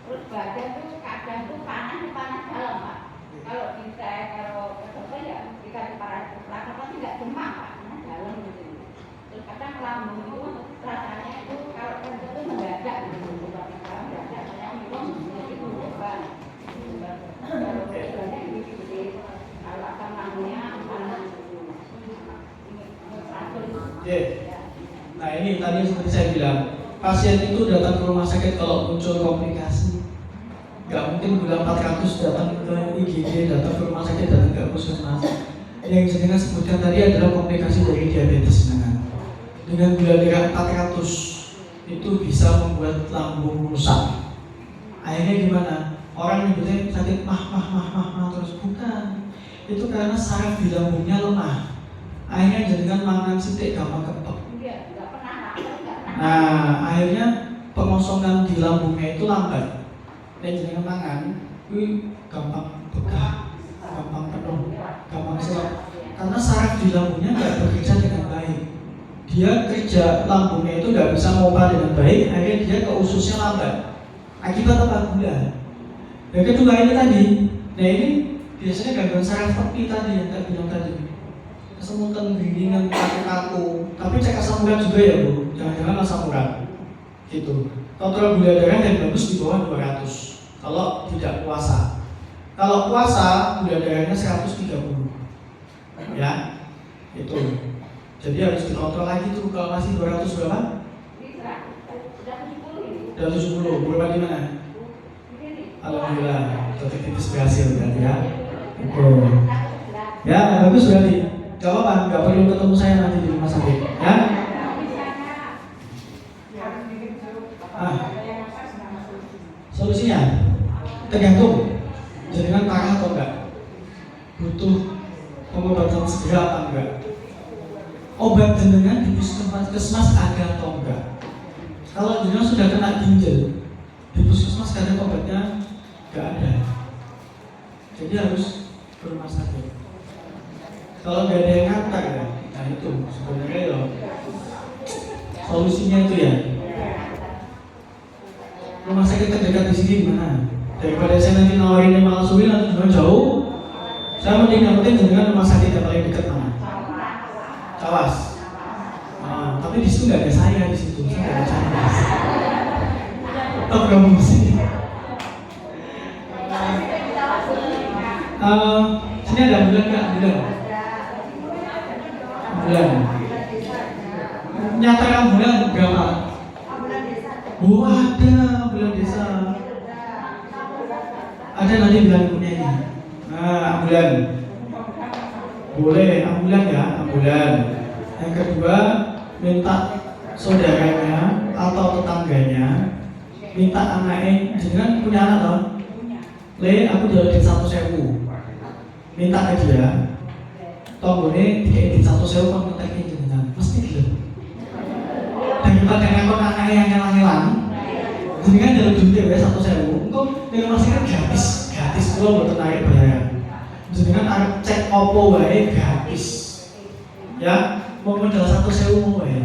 Terus badan tuh kadang tuh panas dalam Pak. Kalau dicek, kalau dokter ya dikasih paracetamol, tapi nggak demam Pak, panas dalam gitu. Terus kadang lambung itu rasanya itu kalau kentut itu mendadak gitu. Kalau mendadak saya minum itu obat. Kalau gejolaknya gede-gede, kalau asam lambungnya panas gitu. Nah ini tadi seperti saya bilang, pasien itu datang ke rumah sakit kalau muncul komplikasi. Gak mungkin gula 400 datang ke IGD, datang ke rumah sakit, datang ke puskesmas. Yang jenengan sebutkan tadi adalah komplikasi dari diabetes dengan gula darah 400 itu bisa membuat lambung rusak. Akhirnya gimana? Orang nyebutnya sakit mah terus, bukan. Itu karena saraf di lambungnya lemah. Akhirnya jenengan mangan sithik gampang kepek. Nah, akhirnya pengosongan di lambungnya itu lambat. Dan jenengan mangan, gampang begah, gampang penuh, gampang serap. Karena saraf di lambungnya nggak bekerja dengan baik. Dia kerja lambungnya itu nggak bisa pompa dengan baik, akhirnya dia ke ususnya lambat. Akibat apa? Gula. Yang kedua ini tadi, nah ini biasanya gangguan saraf tepi tadi yang saya bilang tadi. Kesemutan, geringan, kaku-kaku. Tapi cek asam urat juga ya Bu, jangan-jangan asam urat. Gitu. Kontrol gula darah yang bagus di bawah 200. Kalau tidak puasa. Kalau puasa gula darahnya 130. Ya, itu. Jadi harus dikontrol lagi tuh kalau masih 200 berapa? Sudah 70. Berapa di mana? Alhamdulillah, titis berhasil kan ya. Itu. Ya, bagus berarti. Gak apa-apa, gak perlu ketemu saya nanti di rumah sakit. Ya. Solusinya tergantung jenengan parah atau enggak, butuh pengobatan segera atau enggak, obat jenengan di puskesmas ada atau enggak. Kalau jenengan sudah kena ginjal di puskesmas kadang obatnya enggak ada, jadi harus ke rumah sakit. Kalau nggak ada yang ngantar ya, nah itu sebenarnya ya solusinya itu ya. Rumah sakit terdekat di sini di mana? Daripada saya nanti nawarin yang malah suwi nanti juga jauh. Saya mending yang penting dengan rumah sakit yang paling dekat mana? Cawas. Nah, tapi di situ nggak ada saya di situ, saya nggak ada Cawas. Tetap kamu di sini. Sini ada ambulan nggak? Ambulan. Nyata ambulan berapa? Oh ada ambulan desa. Ada nanti bilang punya ini. Nah ambulan. Boleh ambulan ya, ambulan. Yang kedua minta saudaranya atau tetangganya, minta anaknya, jangan punya anak toh. Le aku jual di 1.000. Minta ke dia. Tombone dikasih 1.000 kon kontaknya jenengan. Mesti gitu. Daripada ngakon anaknya yang ngelang-ngelang, jenengan jalan duit ya 1.000. Engko ning rumah sakit gratis kula mboten naik bayaran. Jenengan arep cek opo wae gratis. Ya, mau modal 1.000 wae.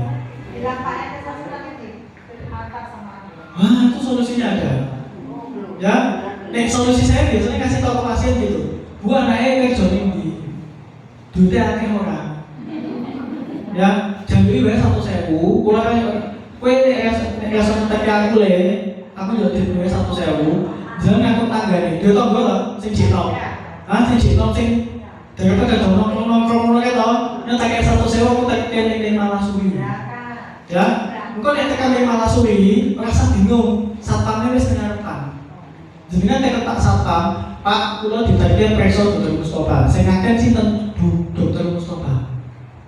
Bilang Pak Ente sasuran ini, antar sama anak. Wah, itu solusinya ada. Ya, solusi saya biasanya kasih tahu ke pasien gitu. Bu anaknya kerja tinggi, duitnya akeh ora. Ya, jam ini wae 1.000, kula kan kowe nek ngetek aku le, aku yo duit wae 1.000. Jangan aku tanggane, yo tanggo lho sing jeno. Sing jeno sing daripada nongkrong ngono kae to, nyetek 1.000 aku tekan ning malah suwi. Ya, engko nek tekan ning malah suwi, rasa bingung, satpamnya wis ngarepan. Jenengan nek tak satpam, Pak, kula ditagih preso Dr. Mustofa. Sing ngaken sinten Bu Dr. Mustofa.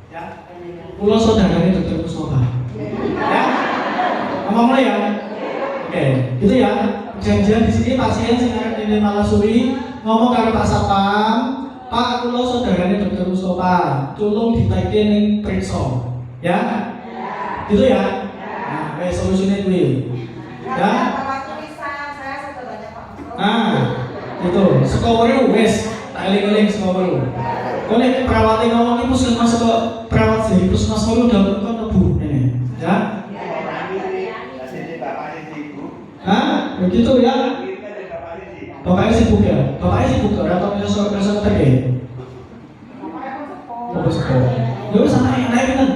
Ya. Kula saudarane Dr. Mustofa. Ya. Ngomong mulai ya. Oke, gitu ya. Janjian di sini pasien sing ngaken ini Malasuri ngomong karo Pak Satpam, Pak, kula saudarane Dr. Mustofa. Tolong ditagih ning preso. Ya. Gitu ya. Nah, kayak solusinya kuwi. Ya. Itu sekolah wes tak eling-eling sekolah. Kalau nek perawat ngomong iki puskesmas kok perawat dari puskesmas kono udah kok nebu ini, ya? Begitu ya. Bapaknya sibuk ya? Bapaknya sibuk atau besok terkait? Oh, besok. Ya wis anaknya pinten?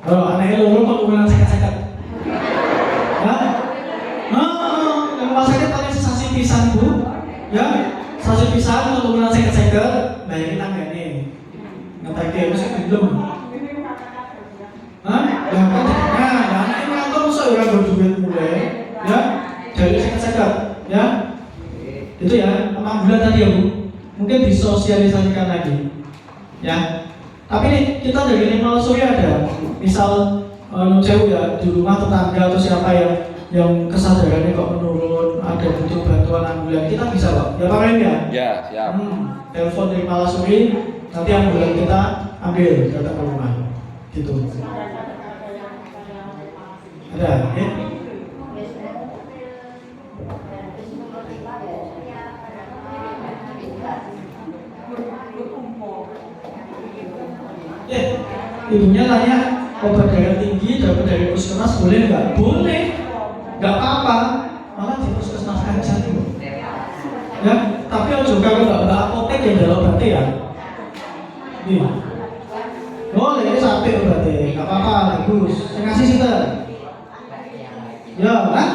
Oh, anaknya loro kok ukuran sekat-sekat. Rumah sakit paling sesasi pisan Bu, ya sesasi pisan untuk bulan seket-seket, bayangin tanggane, ngetake masih belum, ya kan, anak ini ngantor masa orang berduit mulai, ya dari seket-seket, ya, itu ya 6 bulan tadi ya Bu, mungkin disosialisasikan lagi, ya, tapi nih kita dari Malasuri ada, misal jauh ya di rumah tetangga atau siapa yang kesadarannya kok menurun, ada butuh bantuan ambulan, kita bisa kok, ya Pak Ren ya? Ya, siap. Telepon dari Malasuri, nanti ambulan kita ambil datang ke rumah, gitu. Ada, ya? Ibunya tanya obat darah tinggi dapat dari puskesmas boleh nggak? Boleh. Nggak apa-apa, malah di puskesmas aja tuh. Ya, tapi juga kalau nggak apotek ya dalam obatnya ya. Nih, boleh ini sampai obatnya, nggak apa-apa, bagus. Saya kasih situ. Ya, kan?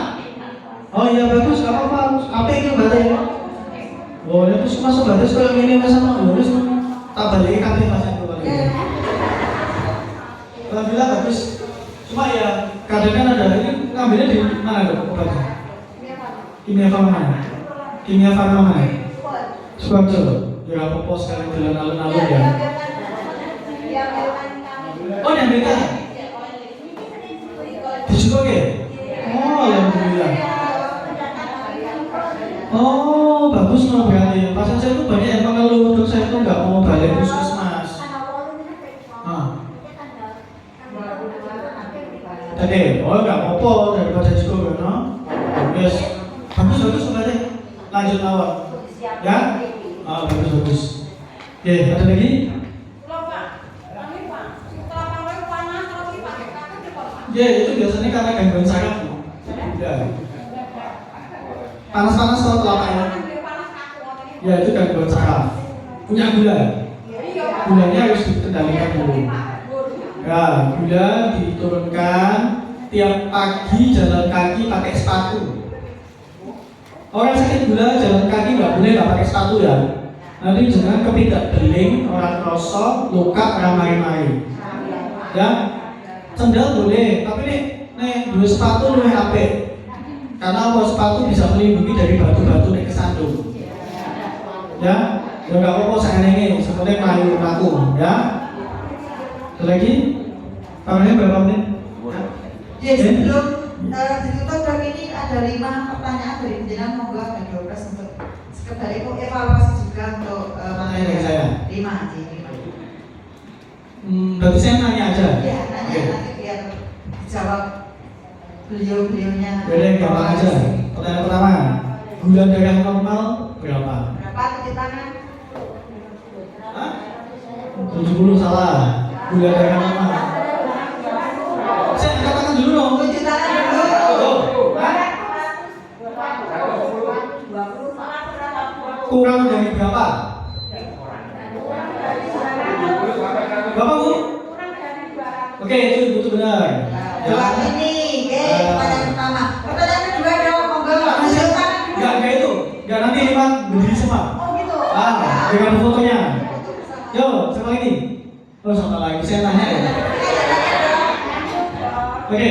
Oh iya bagus, nggak apa-apa. Apa itu obatnya? Oh, ini puskesmas obatnya kalau ini sama, harus tak balik kantin pasien itu balik. Alhamdulillah bagus. Cuma ya kadang ada ini ngambilnya di mana dok obatnya? Kimia Farma. Kimia Farma mana? Suwarjo. Ya apa-apa sekarang jalan alun-alun ya. Oh yang beda. Dijual ya? Oh alhamdulillah. Oh bagus loh berarti. Pasien saya itu banyak yang mengeluh dok saya itu nggak mau balik puskesmas. Oke, oh nggak apa-apa daripada juga no. Yes, bagus berarti lanjut awal, ya? Bagus. Oke, ada lagi? Ya itu biasanya karena gangguan saraf. Ya. Panas-panas kalau telapaknya. Ya itu gangguan saraf. Punya gula. Gulanya harus dikendalikan dulu. Ya, gula diturunkan tiap pagi jalan kaki pakai sepatu. Orang sakit gula jalan kaki nggak boleh nggak pakai sepatu ya. Nanti jangan kepidak beling, orang rosok, luka, orang main-main. Ya, sendal boleh, tapi nih dua sepatu lebih apik. Karena sepatu bisa melindungi dari batu-batu nih kesandung. Ya, nggak apa-apa saya ini, sebenarnya mayu aku, ya. Ada lagi? Kamarnya berapa menit? Ya sebelum ditutup dok ini ada 5 pertanyaan dari penjelasan, monggo ada 12 untuk sekedar itu evaluasi juga untuk Tanya saya. 5. Berarti saya nanya aja? Ya, nanya nanti biar dijawab beliau-beliaunya. Boleh gampang aja. Pertanyaan pertama, gula darah normal berapa? Berapa cuci tangan? 70 salah. Gula darah normal. Saya angkat tangan dulu dong. Cuci tangan dulu. kurang dari berapa? Bapak Bu? Oke, itu betul benar. Jawab ini, oke, pertanyaan pertama. Pertanyaan kedua dong, monggo. Tunjuk tangan dulu. Enggak itu. Enggak, nanti Iman berdiri semua. Oh gitu. Dengan fotonya. Yo, siapa lagi? Oh, sama lagi. Saya tanya ya. Oke,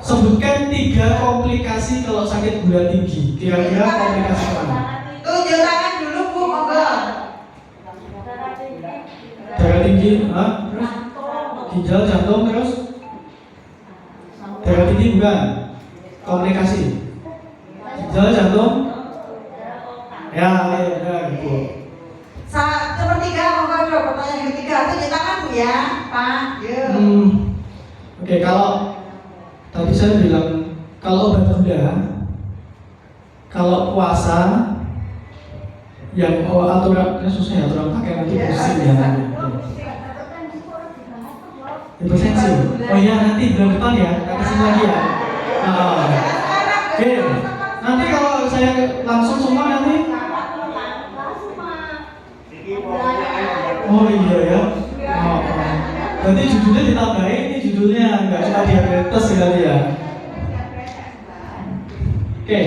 sebutkan 3 komplikasi kalau sakit gula tinggi. Kira-kira komplikasi mana? Tunjuk tangan dulu Bu, monggo. Darah tinggi, terus ginjal, jantung, terus darah tinggi bukan komplikasi. Ginjal, jantung, ya, gitu. Sepertiga, monggo dong. Pertanyaan ketiga, tunjuk tangan Bu ya, Pak. Yuk. Oke, kalau tadi saya bilang kalau obat gula, kalau puasa yang aturannya susah ya, aturan pakai nanti pusing ya. Hipertensi. Oh iya, nanti bulan depan ya, kita kesini lagi ya. Oke, nanti kalau saya langsung semua nanti. Oh iya ya. Berarti judulnya ditambahin, ini judulnya nggak cuma diabetes kali ya. Oke,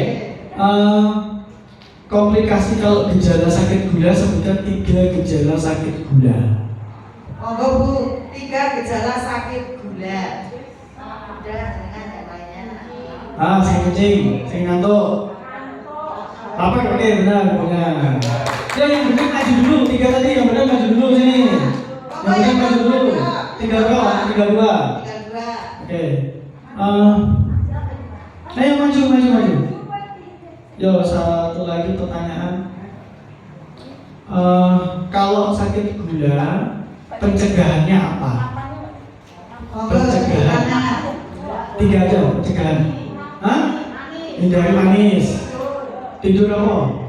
komplikasi kalau gejala sakit gula, sebutkan 3 gejala sakit gula. Monggo Bu, 3 gejala sakit gula. Udah dengan yang lainnya. Sing kencing, sing ngantuk. Apa? Oke, benar. Ya yang benar maju dulu, 3 tadi yang benar maju dulu sini. Yang benar maju dulu. 32. Oke. Ayo maju. Yo, satu lagi pertanyaan. Kalau sakit gula, pencegahannya apa? Pencegahan. 3 aja pencegahan. Hindari manis. Tidur apa?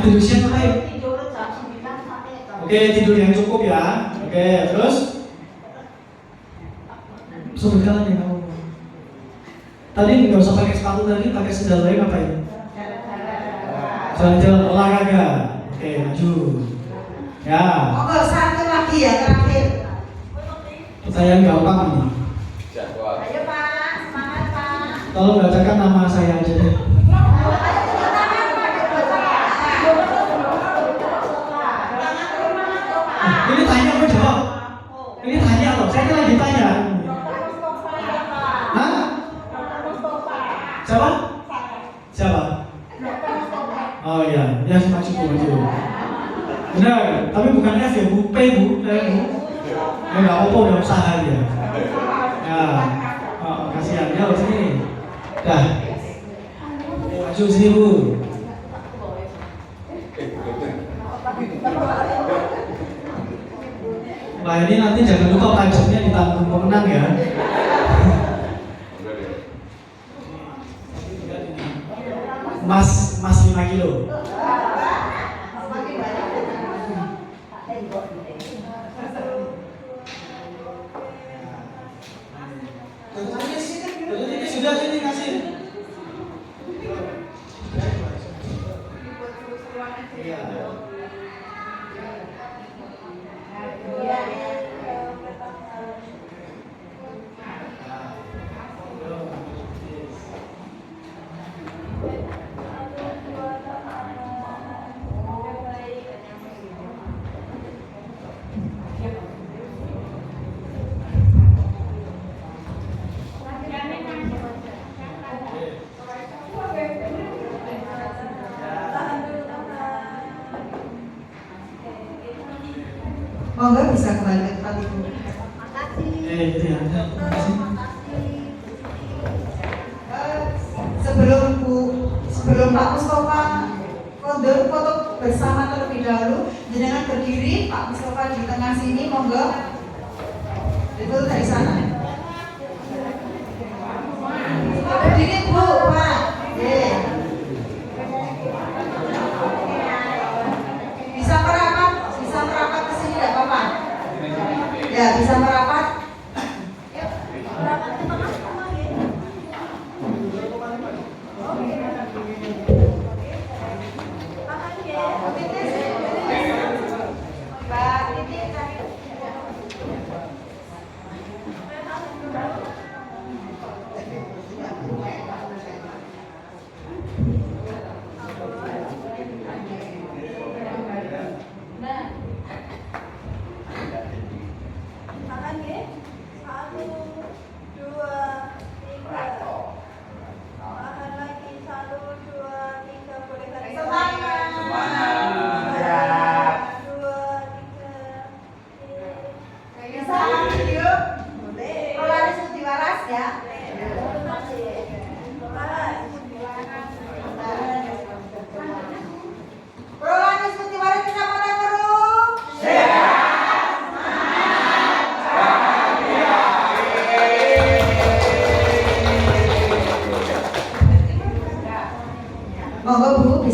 Tidur siang apa ya? Oke, tidur yang cukup ya. Oke, terus sebutkan lagi kamu. Tadi nggak usah pakai sepatu, tadi pakai sendal lagi ngapain? Jalan-jalan olahraga. Oke, maju. Ya. Monggo satu lagi ya terakhir. Pertanyaan gampang ini. Ayo Pak, semangat Pak. Tolong bacakan nama saya aja deh. Ini tanya apa jawab? Ini tanya loh, saya kan lagi tanya. Hah? Siapa? Oh iya, ya maju. Benar, tapi bukan F ya, Bu, P Bu. Ya nggak apa-apa, udah usaha dia. Ya, kasihan ya sini. Dah, maju sini Bu. Nah ini nanti jangan lupa pajaknya ditanggung pemenang ya. Mas 5 kilo. Sudah sini kasih. Monggo bisa kembali ke tempat Ibu. Itu ya. Sebelum Pak Mustafa kondur foto bersama terlebih dahulu, jenengan berdiri, Pak Mustafa di tengah sini, monggo. Itu dari sana. Berdiri Bu, Pak. Bisa merapat ke sini enggak apa-apa? Ya, bisa merapat. Merapat ke tengah.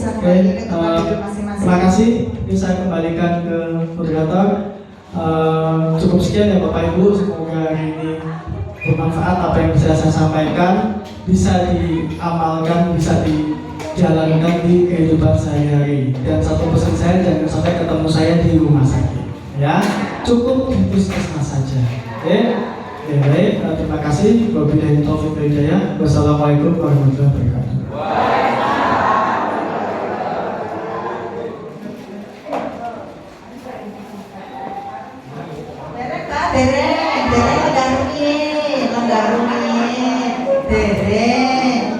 bisa Oke, kembali ke tempat duduk masing-masing. terima kasih. Ini saya kembalikan ke moderator. Cukup sekian ya Bapak Ibu. Semoga hari ini bermanfaat apa yang bisa saya sampaikan, bisa diamalkan, bisa dijalankan di kehidupan sehari-hari. Dan satu pesan saya, jangan sampai ketemu saya di rumah sakit. Ya, cukup di puskesmas saja. Oke. Oke, baik. Terima kasih. Wabillahi taufiq wal hidayah. Wassalamualaikum warahmatullahi wabarakatuh.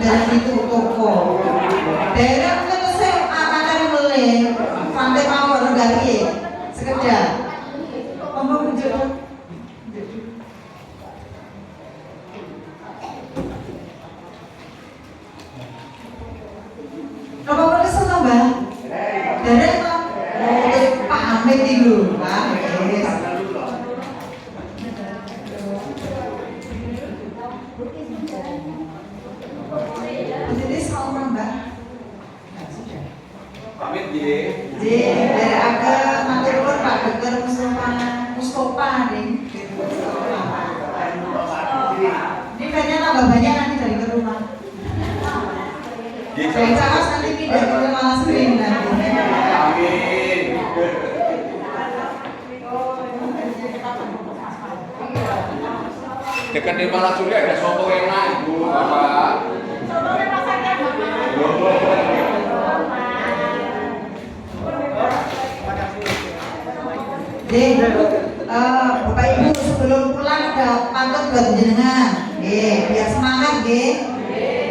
Derek itu toko. Derek itu saya akan beli sampai mau lenggaru sekedar. Ngomong muncul. Apa boleh senang bang? Derek kok pamit dulu, pamit. Jadi sama mbak. Pamit ye. Dari agak matur nuwun Pak Dokter Mustofa nih. Ini kayaknya tambah banyak nanti dari ke rumah. Dari Cawas nanti pindah ke Malas Green nanti. Amin. Dekat di Malang Surya ada soto enak ibu, bapak. Sotonya rasanya Bapak Ibu sebelum pulang ada pantun buat jenengan. Biar semangat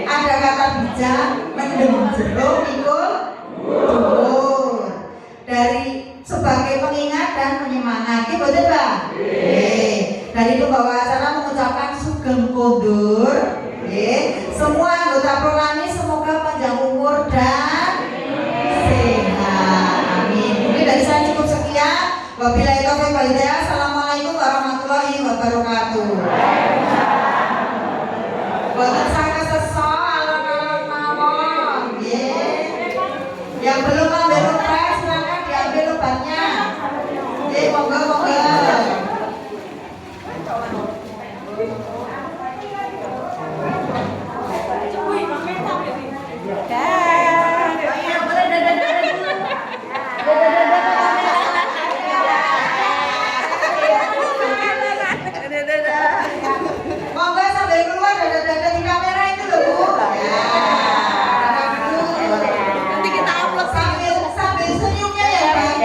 Ada kata bijak, mendem jeruk ikut turun. Dari sebagai pengingat dan penyemangat, betul Pak? Dari itu bawa acara mengucapkan sugeng kondur. Semua anggota Prolani semoga panjang umur dan sehat. Amin. Mungkin dari saya cukup sekian. Wabillahi taufiq wal hidayah. Assalamualaikum warahmatullahi wabarakatuh. Boten saged sesa alon-alon mawon. Yang belum ambil obat silakan diambil obatnya. Monggo. Monggo sambil keluar dada-dada di kamera itu loh Bu. Nanti kita upload sambil senyumnya ya Bang.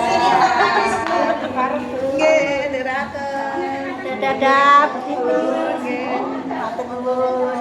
Senyum termanis Bu. dadah begitu. Matur nuwun.